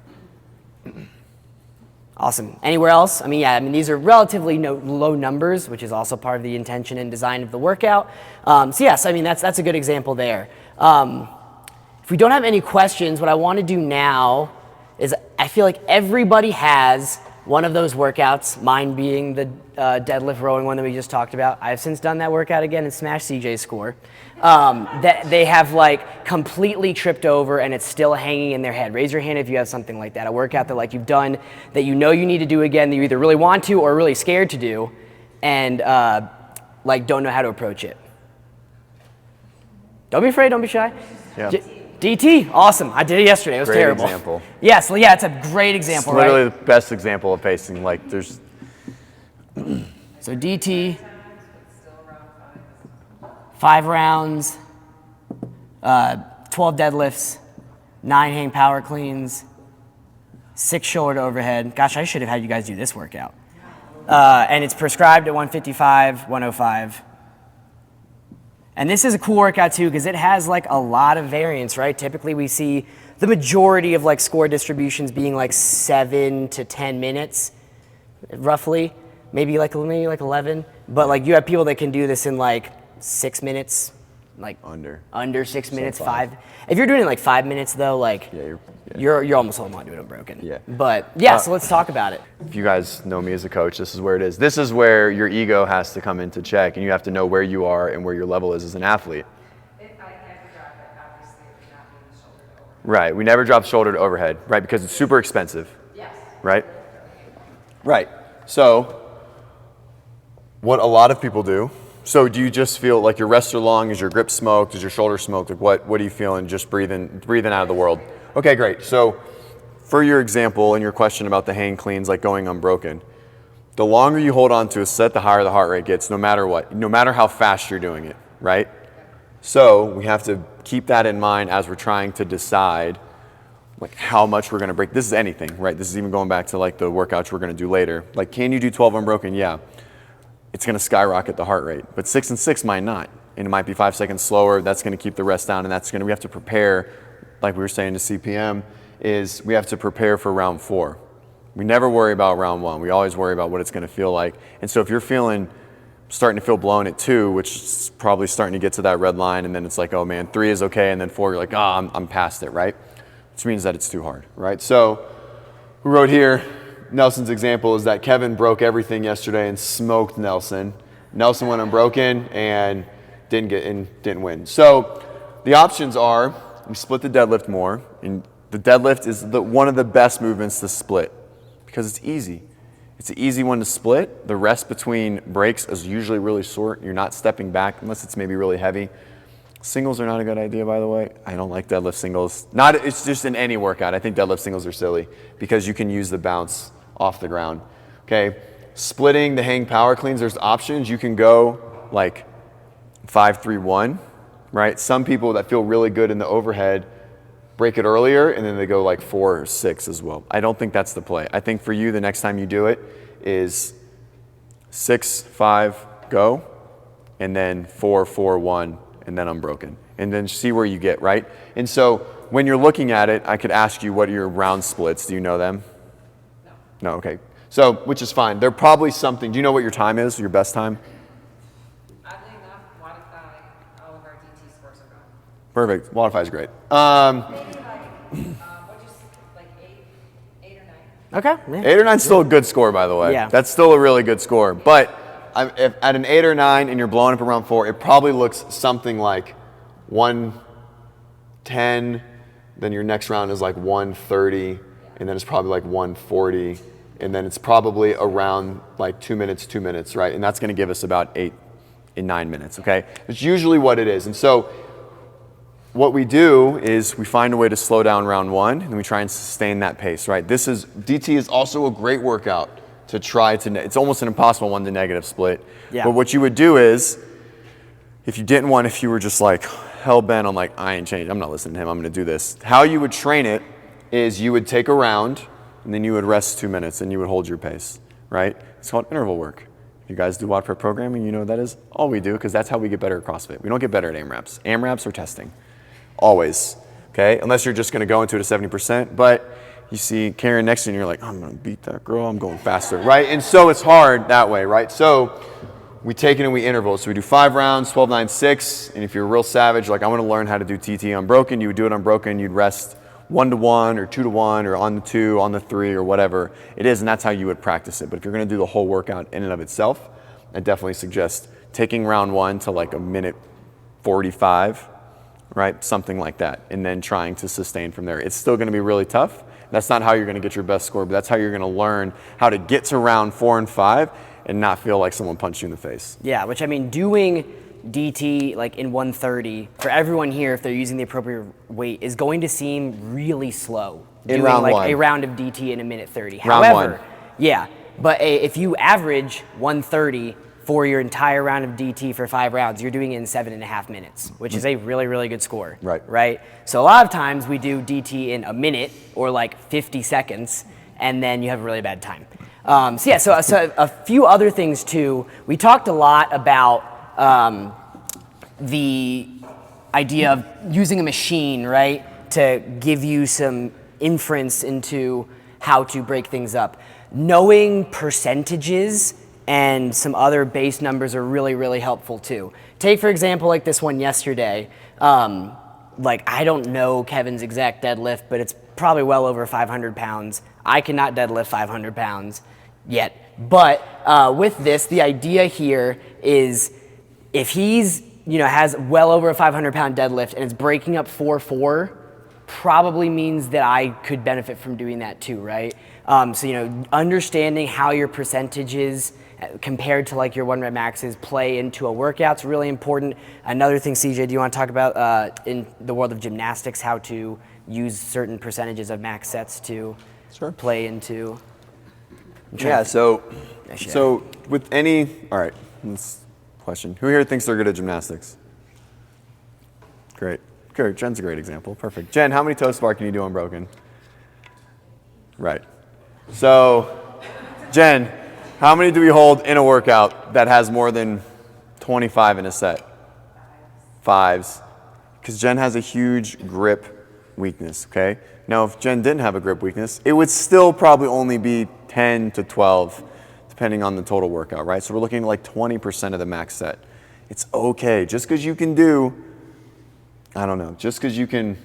Awesome. Anywhere else? These are relatively low numbers, which is also part of the intention and design of the workout. So yes, that's a good example there. If we don't have any questions, what I want to do now is I feel like everybody has one of those workouts, mine being the deadlift rowing one that we just talked about. I've since done that workout again and smashed CJ's score. That they have like completely tripped over and it's still hanging in their head. Raise your hand if you have something like that. A workout that like you've done that you know you need to do again, that you either really want to or really scared to do, and like don't know how to approach it. Don't be afraid, don't be shy. Yeah. DT, awesome. I did it yesterday. It was Great terrible. example. Yes, yeah, it's a great example, It's literally right? the best example of pacing. Like there's. So DT, 5 rounds, 12 deadlifts, 9 hang power cleans, 6 shoulder to overhead. Gosh, I should have had you guys do this workout. And it's prescribed at 155, 105. And this is a cool workout too because it has like a lot of variance, right? Typically we see the majority of like score distributions being like 7 to 10 minutes, roughly, maybe like 11. But like you have people that can do this in like 6 minutes, like under 6 minutes, 5. If you're doing it in like 5 minutes though, like you're almost holding on to it unbroken. Yeah. But yeah, so let's talk about it. If you guys know me as a coach, this is where it is. This is where your ego has to come into check, and you have to know where you are and where your level is as an athlete. If I never drop it, obviously it would not be the shoulder to overhead. Right. We never drop shoulder to overhead, right? Because it's super expensive. Yes. Right? Right. So, what a lot of people do. So, do you just feel like your wrists are long? Is your grip smoked? Is your shoulder smoked? Like what are you feeling? Just breathing out of the world. Okay, great. So, for your example and your question about the hang cleans, like going unbroken, the longer you hold on to a set, the higher the heart rate gets, no matter what, no matter how fast you're doing it, right? So we have to keep that in mind as we're trying to decide like how much we're going to break. This is anything, right? This is even going back to like the workouts we're going to do later. Like, can you do 12 unbroken? Yeah. It's going to skyrocket the heart rate, but 6 and 6 might not. And it might be 5 seconds slower. That's going to keep the rest down, and that's going to, we have to prepare, like we were saying to CPM, is we have to prepare for round 4. We never worry about round 1. We always worry about what it's going to feel like. And so if you're starting to feel blown at 2, which is probably starting to get to that red line, and then it's like, oh man, 3 is okay, and then 4, you're like, I'm past it, right? Which means that it's too hard, right? So we wrote here, Nelson's example is that Kevin broke everything yesterday and smoked Nelson. Nelson went unbroken and didn't win. So the options are, we split the deadlift more, and the deadlift is one of the best movements to split because it's easy. It's an easy one to split. The rest between breaks is usually really short. You're not stepping back unless it's maybe really heavy. Singles are not a good idea, by the way. I don't like deadlift singles. It's just in any workout. I think deadlift singles are silly because you can use the bounce off the ground. Okay, splitting the hang power cleans, there's options. You can go like 5-3-1, right? Some people that feel really good in the overhead break it earlier, and then they go like 4 or 6 as well. I don't think that's the play. I think for you, the next time you do it is 6-5, go, and then 4-4-1, and then unbroken. And then see where you get, right? And so when you're looking at it, I could ask you, what are your round splits? Do you know them? No, okay. So, which is fine. They're probably something, do you know what your time is, your best time? Oddly enough, WODify, all of our DT scores are gone. Perfect. WODify is great. Maybe like 8 or 9. Okay. Yeah. 8 or 9 is still a good score, by the way. Yeah. That's still a really good score. But if at an 8 or 9 and you're blowing up around 4, it probably looks something like 110. Then your next round is like 130, and then it's probably like 140, and then it's probably around like 2 minutes, right? And that's going to give us about 8 and 9 minutes. Okay, it's usually what it is. And so what we do is we find a way to slow down round 1, and we try and sustain that pace, right? DT is also a great workout to try to, it's almost an impossible one to negative split. Yeah. But what you would do is, if you were just like hell bent on like, I ain't changing, I'm not listening to him, I'm gonna do this. How you would train it is you would take a round, and then you would rest 2 minutes, and you would hold your pace, right? It's called interval work. If you guys do WODprep programming, you know what that is? All we do, because that's how we get better at CrossFit. We don't get better at AMRAPs. AMRAPs are testing. Always, okay? Unless you're just gonna go into it at 70%, but you see Karen next to you and you're like, I'm gonna beat that girl, I'm going faster, right? And so it's hard that way, right? So we take it and we interval. So we do 5 rounds, 12, 9, 6, and if you're real savage, like I wanna learn how to do TT unbroken, you would do it unbroken, you'd rest 1-to-1 or 2-to-1 or on the 2, on the 3 or whatever it is, and that's how you would practice it. But if you're going to do the whole workout in and of itself, I definitely suggest taking round 1 to like a minute 45, right? Something like that, and then trying to sustain from there. It's still going to be really tough. That's not how you're going to get your best score, but that's how you're going to learn how to get to round 4 and 5 and not feel like someone punched you in the face. Yeah, which I mean, doing DT like in 130 for everyone here, if they're using the appropriate weight, is going to seem really slow. In doing round like 1. a round of DT in a minute 30. Round However, 1. yeah, but if you average 130 for your entire round of DT for 5 rounds, you're doing it in 7.5 minutes, which is a really, really good score. Right? So a lot of times we do DT in a minute or like 50 seconds, and then you have a really bad time. So a few other things too. We talked a lot about the idea of using a machine, right, to give you some inference into how to break things up. Knowing percentages and some other base numbers are really, really helpful too. Take, for example, like this one yesterday. Like, I don't know Kevin's exact deadlift, but it's probably well over 500 pounds. I cannot deadlift 500 pounds yet. But with this, the idea here is if he's, has well over a 500 pound deadlift and it's breaking up 4-4, probably means that I could benefit from doing that too, right? So, understanding how your percentages compared to like your 1 rep maxes play into a workout's really important. Another thing, CJ, do you want to talk about in the world of gymnastics, how to use certain percentages of max sets to play into? Yeah, so with any, all right, this question. Who here thinks they're good at gymnastics? Great. Good. Jen's a great example. Perfect. Jen, how many toes to bar can you do unbroken? Right. So, Jen, how many do we hold in a workout that has more than 25 in a set? 5s. Because Jen has a huge grip weakness, okay? Now, if Jen didn't have a grip weakness, it would still probably only be 10 to 12, depending on the total workout, right? So we're looking at like 20% of the max set. It's okay. Just because you can do, just because you can,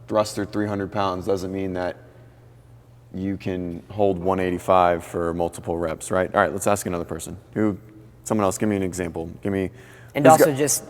thruster 300 pounds doesn't mean that you can hold 185 for multiple reps, right? All right, let's ask another person. Someone else, give me an example. And also just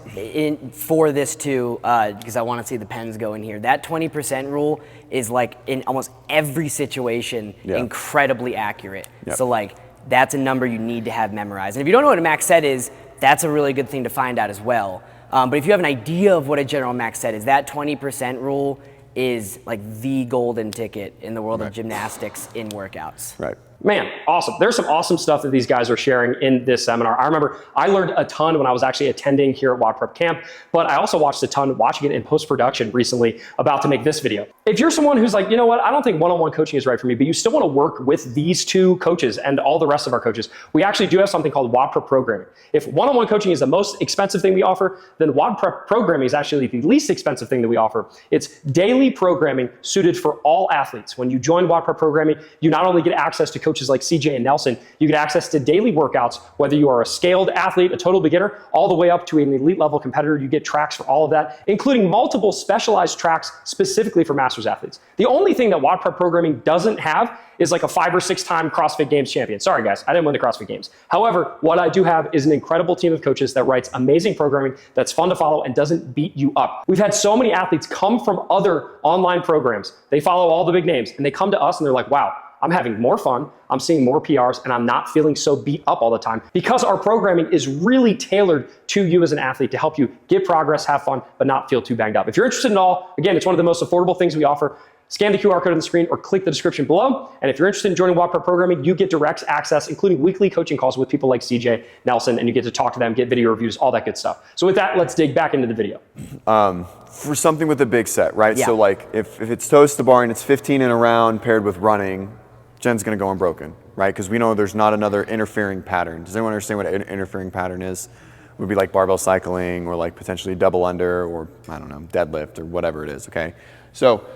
for this too, because I want to see the pens go in here, that 20% rule is like in almost every situation incredibly accurate. Yep. So like that's a number you need to have memorized. And if you don't know what a max set is, that's a really good thing to find out as well. But if you have an idea of what a general max set is, that 20% rule is like the golden ticket in the world of gymnastics in workouts. Right. Man, awesome. There's some awesome stuff that these guys are sharing in this seminar. I remember I learned a ton when I was actually attending here at WODprep camp, but I also watched a ton watching it in post-production recently about to make this video. If you're someone who's like, you know what, I don't think one-on-one coaching is right for me, but you still want to work with these 2 coaches and all the rest of our coaches, we actually do have something called WODprep programming. If one-on-one coaching is the most expensive thing we offer, then WODprep programming is actually the least expensive thing that we offer. It's daily programming suited for all athletes. When you join WODprep programming, you not only get access to coaches like CJ and Nelson, you get access to daily workouts, whether you are a scaled athlete, a total beginner, all the way up to an elite level competitor. You get tracks for all of that, including multiple specialized tracks specifically for masters athletes. The only thing that WODprep programming doesn't have is like a 5 or 6 time CrossFit Games champion. Sorry guys, I didn't win the CrossFit Games. However, what I do have is an incredible team of coaches that writes amazing programming that's fun to follow and doesn't beat you up. We've had so many athletes come from other online programs. They follow all the big names and they come to us and they're like, wow, I'm having more fun, I'm seeing more PRs, and I'm not feeling so beat up all the time because our programming is really tailored to you as an athlete to help you get progress, have fun, but not feel too banged up. If you're interested in all, again, it's one of the most affordable things we offer. Scan the QR code on the screen or click the description below. And if you're interested in joining WODprep programming, you get direct access, including weekly coaching calls with people like CJ, Nelson, and you get to talk to them, get video reviews, all that good stuff. So with that, let's dig back into the video. For something with a big set, right? Yeah. So like if it's toes to bar and it's 15 in a round paired with running, Jen's going to go unbroken, right? Because we know there's not another interfering pattern. Does anyone understand what an interfering pattern is? It would be like barbell cycling or like potentially double under or, deadlift or whatever it is, okay? So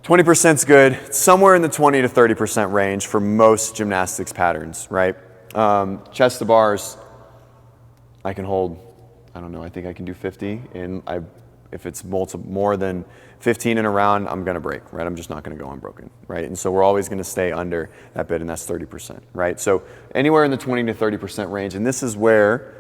20% is good. It's somewhere in the 20 to 30% range for most gymnastics patterns, right? Chest to bars, I can hold, I think I can do 50. And if it's more than 15 in a round, I'm gonna break, right? I'm just not gonna go unbroken, right? And so we're always gonna stay under that bit, and that's 30%, right? So anywhere in the 20 to 30% range, and this is where,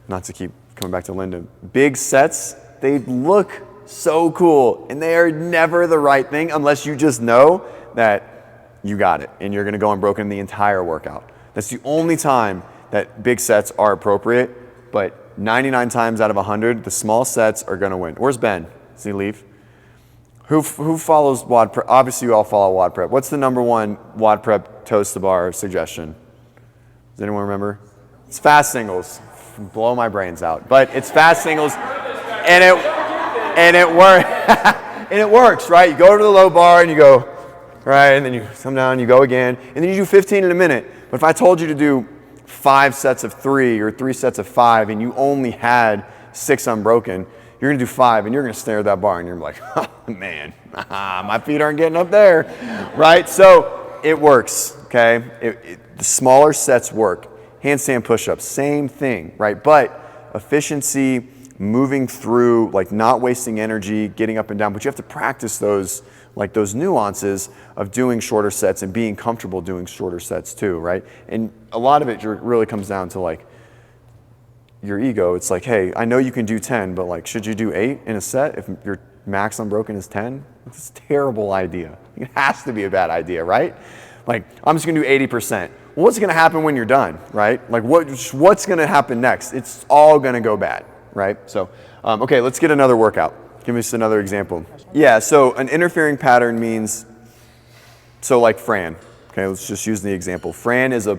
not to keep coming back to Linda, big sets, they look so cool, and they are never the right thing unless you just know that you got it, and you're gonna go unbroken the entire workout. That's the only time that big sets are appropriate, but 99 times out of 100, the small sets are gonna win. Where's Ben? Does he leave? Who follows WODprep? Obviously you all follow WODprep. What's the #1 WODprep toes to bar suggestion? Does anyone remember? It's fast singles. Blow my brains out. But it's fast singles, and it works, right? You go to the low bar and you go, right, and then you come down, you go again, and then you do 15 in a minute. But if I told you to do 5 sets of 3 or 3 sets of 5 and you only had 6 unbroken, you're gonna do 5 and you're gonna stare at that bar and you're like, oh man, my feet aren't getting up there, right? So it works, okay? The smaller sets work. Handstand push-ups, same thing, right? But efficiency, moving through, like not wasting energy, getting up and down, but you have to practice those, like those nuances of doing shorter sets and being comfortable doing shorter sets too, right? And a lot of it really comes down to like your ego. It's like, hey, I know you can do 10, but like, should you do 8 in a set if your max unbroken is 10? It's a terrible idea. It has to be a bad idea, right? Like, I'm just gonna do 80%. Well, what's gonna happen when you're done, right? Like, what's gonna happen next? It's all gonna go bad, right? So, okay, let's get another workout. Give me just another example. Yeah, so an interfering pattern means, so like Fran, okay, let's just use the example. Fran is a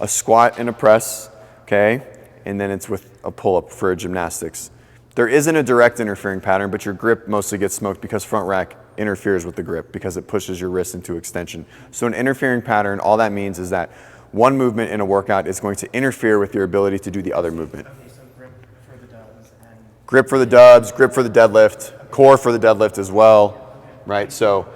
squat and a press, okay, and then it's with a pull-up for a gymnastics. There isn't a direct interfering pattern, but your grip mostly gets smoked because front rack interferes with the grip because it pushes your wrist into extension. So an interfering pattern, all that means is that one movement in a workout is going to interfere with your ability to do the other movement. Okay, so grip for the dubs and Grip for the dubs, grip for the deadlift, core for the deadlift as well, right? So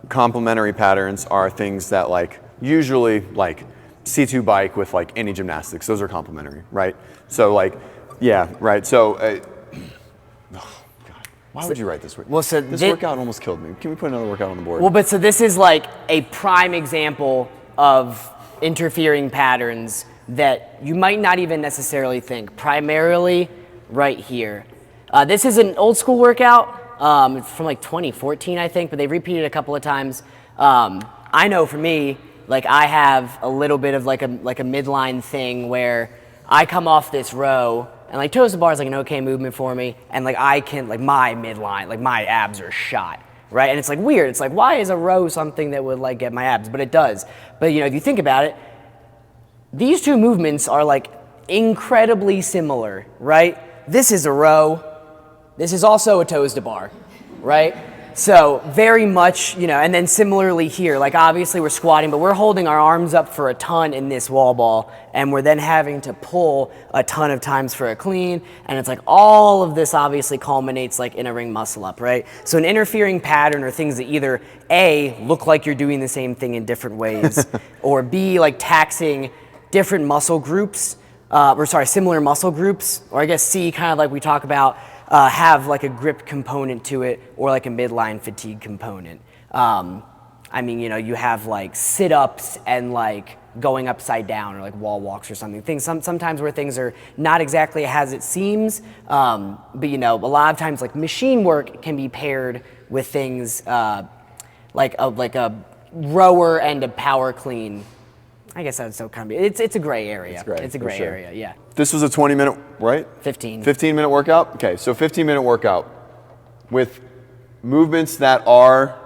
complementary patterns are things that like usually like C2 bike with like any gymnastics, those are complementary, right? So like, yeah, right. So, oh God, why would you write this? Well, so this workout almost killed me. Can we put another workout on the board? Well, but so this is like a prime example of interfering patterns that you might not even necessarily think, primarily right here. This is an old school workout from like 2014, I think, but they've repeated it a couple of times. I know for me, like I have a little bit of like a midline thing where I come off this row and like toes to bar is like an okay movement for me, and like I can, like my midline, like my abs are shot, right? And it's like weird. It's like, why is a row something that would like get my abs? But it does. But you know, if you think about it, these two movements are like incredibly similar, right? This is a row. This is also a toes to bar, right? So very much, you know, and then similarly here, like obviously we're squatting, but we're holding our arms up for a ton in this wall ball, and we're then having to pull a ton of times for a clean, and it's like all of this obviously culminates like in a ring muscle up, right? So an interfering pattern are things that either A, look like you're doing the same thing in different ways, or B, like taxing different muscle groups, similar muscle groups, or I guess C, kind of like we talk about, have like a grip component to it or like a midline fatigue component. I mean, you know, you have like sit-ups and like going upside down or like wall walks or something. Things sometimes where things are not exactly as it seems, but you know, a lot of times like machine work can be paired with things like a rower and a power clean. I guess that's so kind of, it's a gray area. It's a gray area, yeah. This was a 20-minute, right? 15. 15-minute workout? Okay, so 15-minute workout with movements that are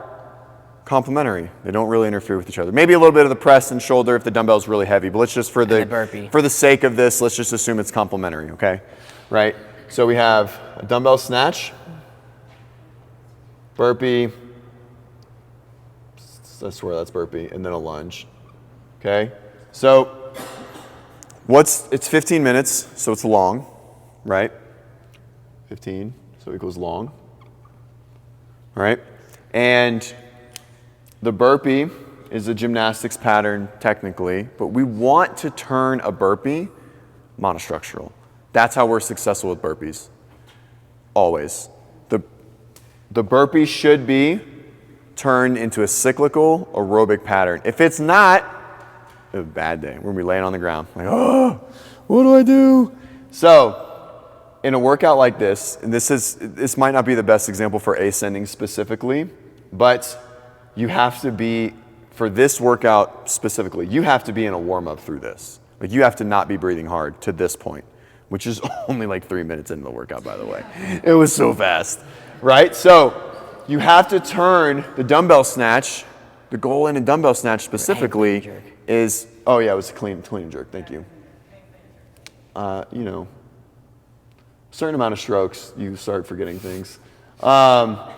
complementary. They don't really interfere with each other. Maybe a little bit of the press and shoulder if the dumbbell's really heavy, but let's just, for the sake of this, let's just assume it's complementary, okay? Right? So we have a dumbbell snatch, burpee, I swear that's burpee, and then a lunge. Okay, so it's 15 minutes, so it's long, right? 15, so it equals long, all right? And the burpee is a gymnastics pattern technically, but we want to turn a burpee monostructural. That's how we're successful with burpees. always. The burpee should be turned into a cyclical aerobic pattern. If it's not, it's a bad day. We're gonna be laying on the ground, like, oh, what do I do? So, in a workout like this, and this might not be the best example for ascending specifically, but you have to be, for this workout specifically, you have to be in a warm-up through this. Like, you have to not be breathing hard to this point, which is only like 3 minutes into the workout, by the way. It was so fast, right? So you have to turn the dumbbell snatch. The goal in a dumbbell snatch specifically is, oh yeah, it was a clean and jerk, thank you. You know, certain amount of strokes, you start forgetting things. So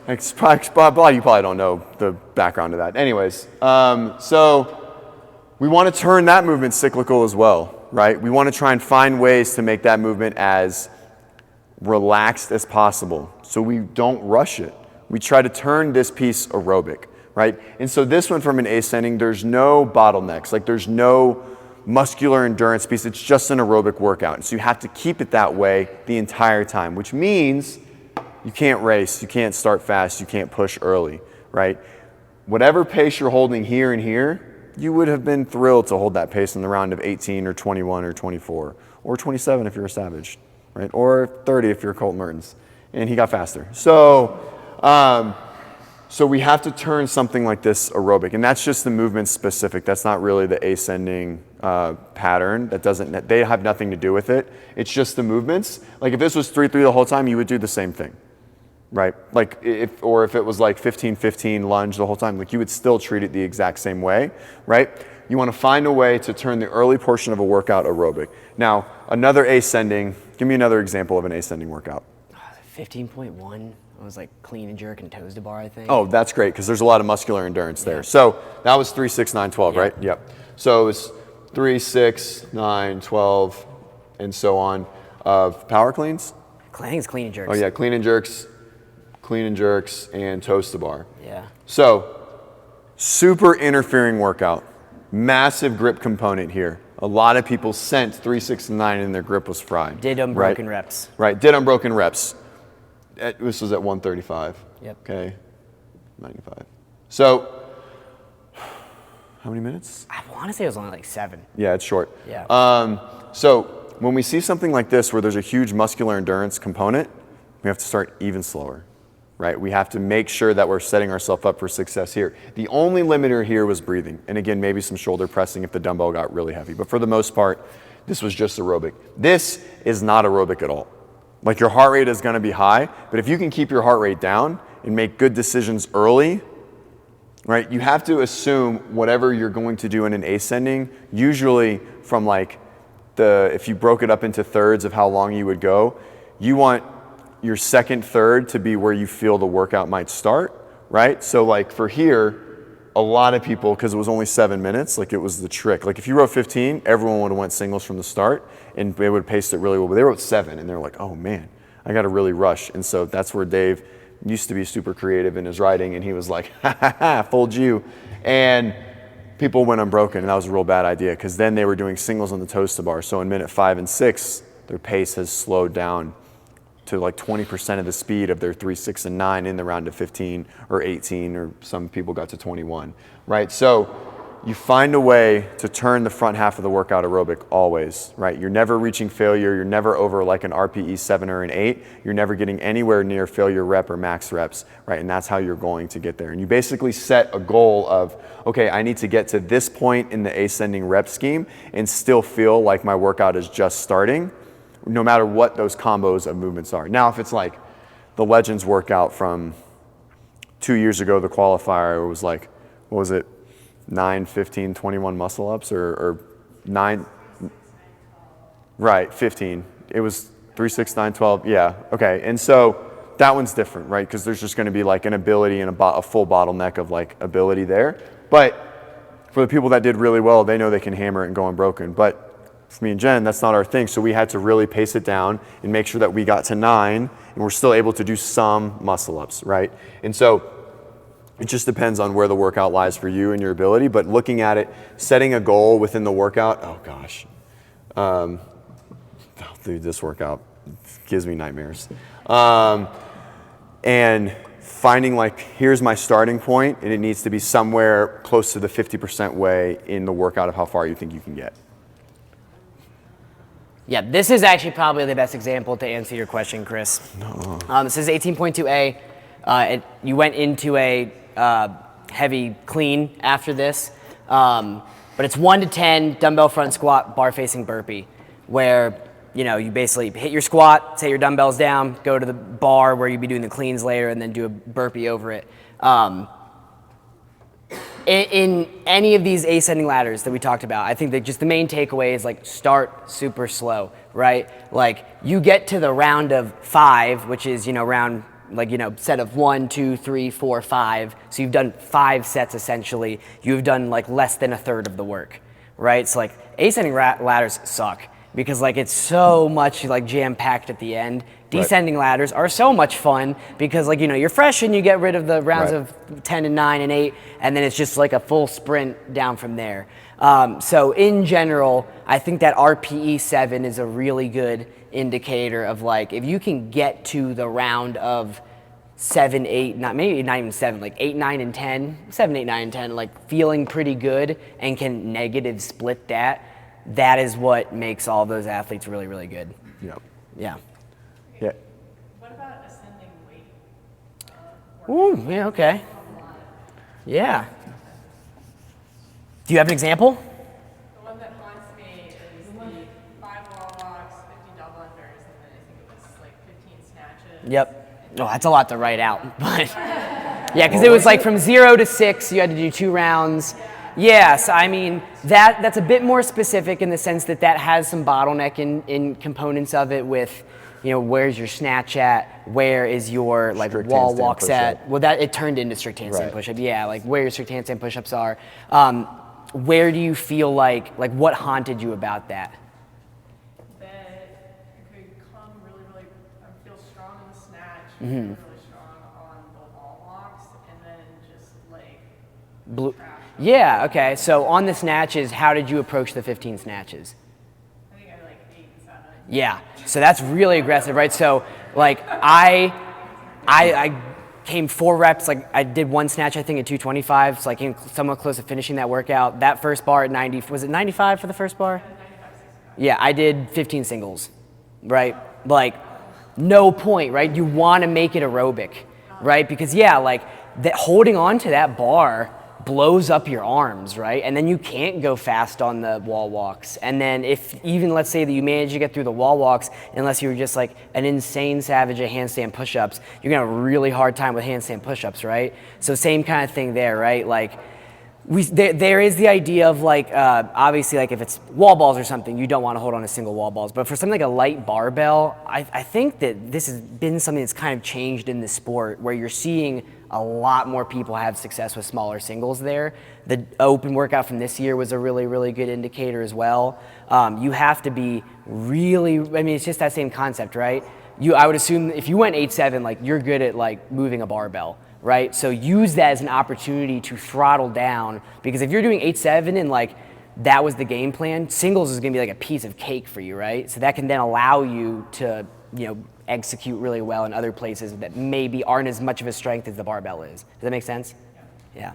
it's probably, you probably don't know the background to that. Anyways, so we want to turn that movement cyclical as well, right? We want to try and find ways to make that movement as relaxed as possible so we don't rush it. We try to turn this piece aerobic, right? And so this one from an ascending, there's no bottlenecks, like there's no muscular endurance piece, it's just an aerobic workout. And so you have to keep it that way the entire time, which means you can't race, you can't start fast, you can't push early, right? Whatever pace you're holding here and here, you would have been thrilled to hold that pace in the round of 18 or 21 or 24 or 27 if you're a Savage, right? Or 30 if you're Colt Mertens, and he got faster. So, so we have to turn something like this aerobic, and that's just the movement specific. That's not really the ascending pattern. They have nothing to do with it. It's just the movements. Like if this was 3-3 the whole time, you would do the same thing, right? Like if it was like 15-15 lunge the whole time, like you would still treat it the exact same way, right? You want to find a way to turn the early portion of a workout aerobic. Now, another ascending, give me another example of an ascending workout. 15.1. It was like clean and jerk and toes to bar, I think. Oh, that's great, because there's a lot of muscular endurance there. So that was 3, 6, 9, 12, right? Yep. So it was 3, 6, 9, 12, and so on of power cleans. I think it's clean and jerks. Oh yeah, clean and jerks, and toes to bar. Yeah. So super interfering workout, massive grip component here. A lot of people sent 3, 6, and 9 and their grip was fried. Did unbroken reps. Right, did unbroken reps. This was at 135. Yep. Okay, 95. So, how many minutes? I want to say it was only like 7. Yeah, it's short. Yeah. So when we see something like this where there's a huge muscular endurance component, we have to start even slower, right? We have to make sure that we're setting ourselves up for success here. The only limiter here was breathing. And again, maybe some shoulder pressing if the dumbbell got really heavy. But for the most part, this was just aerobic. This is not aerobic at all. Like your heart rate is going to be high, but if you can keep your heart rate down and make good decisions early, right? You have to assume whatever you're going to do in an ascending, usually from like if you broke it up into thirds of how long you would go, you want your second third to be where you feel the workout might start, right? So like for here, a lot of people, because it was only 7 minutes, like it was the trick. Like if you wrote 15, everyone would have went singles from the start and they would have paced it really well. But they wrote 7 and they're like, oh man, I got to really rush. And so that's where Dave used to be super creative in his writing, and he was like, ha ha ha, fooled you. And people went unbroken, and that was a real bad idea because then they were doing singles on the toes to bar. So in minute 5 and 6, their pace has slowed down to like 20% of the speed of their 3, 6, and 9 in the round of 15 or 18, or some people got to 21, right? So you find a way to turn the front half of the workout aerobic always, right? You're never reaching failure. You're never over like an RPE 7 or an 8. You're never getting anywhere near failure rep or max reps, right? And that's how you're going to get there. And you basically set a goal of, okay, I need to get to this point in the ascending rep scheme and still feel like my workout is just starting, no matter what those combos of movements are. Now, if it's like the Legends workout from 2 years ago, the qualifier was like, what was it, 9, 15, 21 muscle ups or 9, right, 15. It was 3, 6, 9, 12, yeah, okay. And so that one's different, right? Because there's just gonna be like an ability and a full bottleneck of like ability there. But for the people that did really well, they know they can hammer it and go unbroken. But for me and Jen, that's not our thing. So we had to really pace it down and make sure that we got to 9 and we're still able to do some muscle ups, right? And so it just depends on where the workout lies for you and your ability, but looking at it, setting a goal within the workout, oh gosh. I'll do this workout. gives me nightmares. And finding like, here's my starting point, and it needs to be somewhere close to the 50% way in the workout of how far you think you can get. Yeah, this is actually probably the best example to answer your question, Chris. This is 18.2A. You went into a heavy clean after this, but it's 1 to 10 dumbbell front squat, bar facing burpee, where you basically hit your squat, set your dumbbells down, go to the bar where you'd be doing the cleans later, and then do a burpee over it. In any of these ascending ladders that we talked about, I think that just the main takeaway is like start super slow, right? Like you get to the round of 5, which is, round set of 1, 2, 3, 4, 5. So you've done 5 sets essentially. You've done like less than a third of the work, right? So like ascending ladders suck because like it's so much like jam packed at the end. Descending ladders are so much fun because like, you're fresh and you get rid of the rounds of 10 and 9 and 8, and then it's just like a full sprint down from there. So in general, I think that RPE 7 is a really good indicator of like, if you can get to the round of 7, 8, maybe not even 7, like 8, 9, and 10, 7, 8, 9, and 10, like feeling pretty good and can negative split that is what makes all those athletes really, really good. Yeah. Yeah. Yeah. What about ascending weight? Ooh, yeah, okay. Yeah. Do you have an example? The one that haunts me is the 5 wall walks, 50 double unders, and then I think it was like 15 snatches. Yep. Oh, that's a lot to write out, but yeah, because it was like from 0 to 6, you had to do 2 rounds. Yes, I mean, that's a bit more specific in the sense that has some bottleneck in components of it with, where's your snatch at, where is your like Strict wall handstand walks push-up. at. Well, it turned into strict handstand push-up. Yeah, like where your strict handstand push-ups are. Where do you feel like what haunted you about that? That I could come really, I feel strong in the snatch, really strong on the wall walks, and then just like trash. Yeah, okay. So on the snatches, how did you approach the 15 snatches? I think I like 8 and 7. Yeah, so that's really aggressive, right? So like I came 4 reps, like I did 1 snatch I think at 225, so I came somewhat close to finishing that workout. That first bar at 90, was it 95 for the first bar? Yeah, I did 15 singles, right? Like no point, right? You want to make it aerobic, right? Because like holding on to that bar blows up your arms, right? And then you can't go fast on the wall walks. And then if even let's say that you manage to get through the wall walks, unless you're just like an insane savage at handstand push-ups, you're gonna have a really hard time with handstand push-ups, right? So same kind of thing there, right? Like there is the idea of like, obviously like if it's wall balls or something, you don't want to hold on to single wall balls. But for something like a light barbell, I think that this has been something that's kind of changed in the sport where you're seeing a lot more people have success with smaller singles there. The open workout from this year was a really, really good indicator as well. You have to be really, I mean, it's just that same concept, right? I would assume if you went 8-7, like you're good at like moving a barbell, right? So use that as an opportunity to throttle down, because if you're doing 8-7 and like that was the game plan, singles is gonna be like a piece of cake for you, right? So that can then allow you to, execute really well in other places that maybe aren't as much of a strength as the barbell is. Does that make sense? Yeah.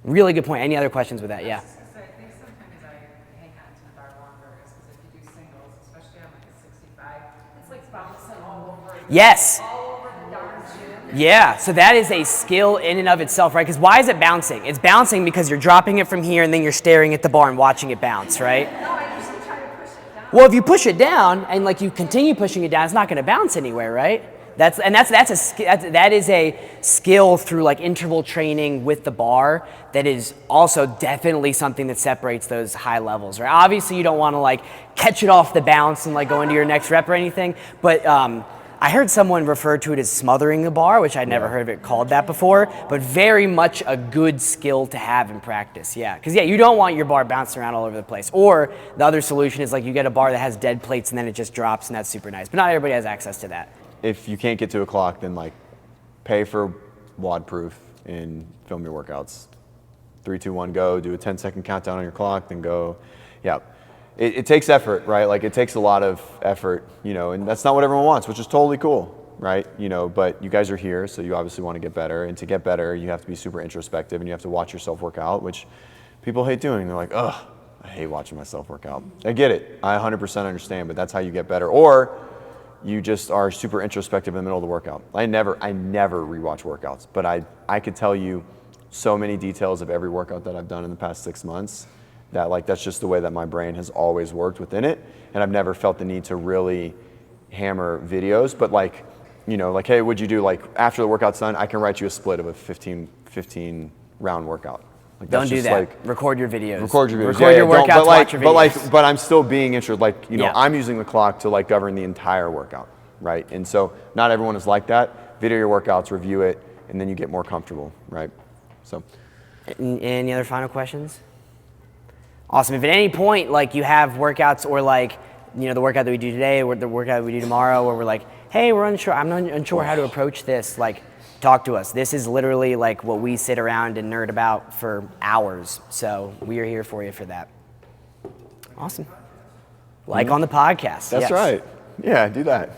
Really good point. Any other questions with that? Yeah. So I think sometimes I hang on to the bar longer is because if you do singles, especially on like a 65, it's like bouncing all over. Yes. All over the darn gym. Yeah, so that is a skill in and of itself, right? Because why is it bouncing? It's bouncing because you're dropping it from here and then you're staring at the bar and watching it bounce, right? No, I usually try to push it down. Well, if you push it down and like you continue pushing it down, it's not going to bounce anywhere, right? That is a skill through like interval training with the bar that is also definitely something that separates those high levels, right? Obviously, you don't want to like catch it off the bounce and like go into your next rep or anything, but I heard someone refer to it as smothering the bar, which I'd never heard of it called that before, but very much a good skill to have in practice, yeah. Because you don't want your bar bouncing around all over the place. Or the other solution is like you get a bar that has dead plates and then it just drops and that's super nice. But not everybody has access to that. If you can't get to a clock, then like pay for WODproof and film your workouts. 3, 2, 1, go. Do a 10-second countdown on your clock, then go. Yeah. it takes effort, right? Like it takes a lot of effort, you know, and that's not what everyone wants, which is totally cool, right? You know, but you guys are here, so you obviously want to get better, and to get better, you have to be super introspective, and you have to watch yourself work out, which people hate doing. They're like, ugh, I hate watching myself work out. I get it. I 100% understand, but that's how you get better. Or you just are super introspective in the middle of the workout. I never rewatch workouts, but I could tell you so many details of every workout that I've done in the past 6 months that like that's just the way that my brain has always worked within it, and I've never felt the need to really hammer videos. But like, you know, like, hey, what'd you do? Like after the workout's done, I can write you a split of a 15 round workout. Like, Don't do that. Like, record your videos. record your videos. Record your workouts. But Watch your videos. but I'm still being interested. Like, you know, Yeah. I'm using the clock to like govern the entire workout, right? And so not everyone is like that. Video your workouts, review it, and then you get more comfortable, right? So. Any other final questions? Awesome. If at any point like you have workouts or like, you know, the workout that we do today or the workout that we do tomorrow, or we're like, hey, we're unsure, I'm unsure how to approach this, like, talk to us. This is literally like what we sit around and nerd about for hours. So we are here for you for that. Awesome. Like on the podcast. That's yes. right. Yeah, do that.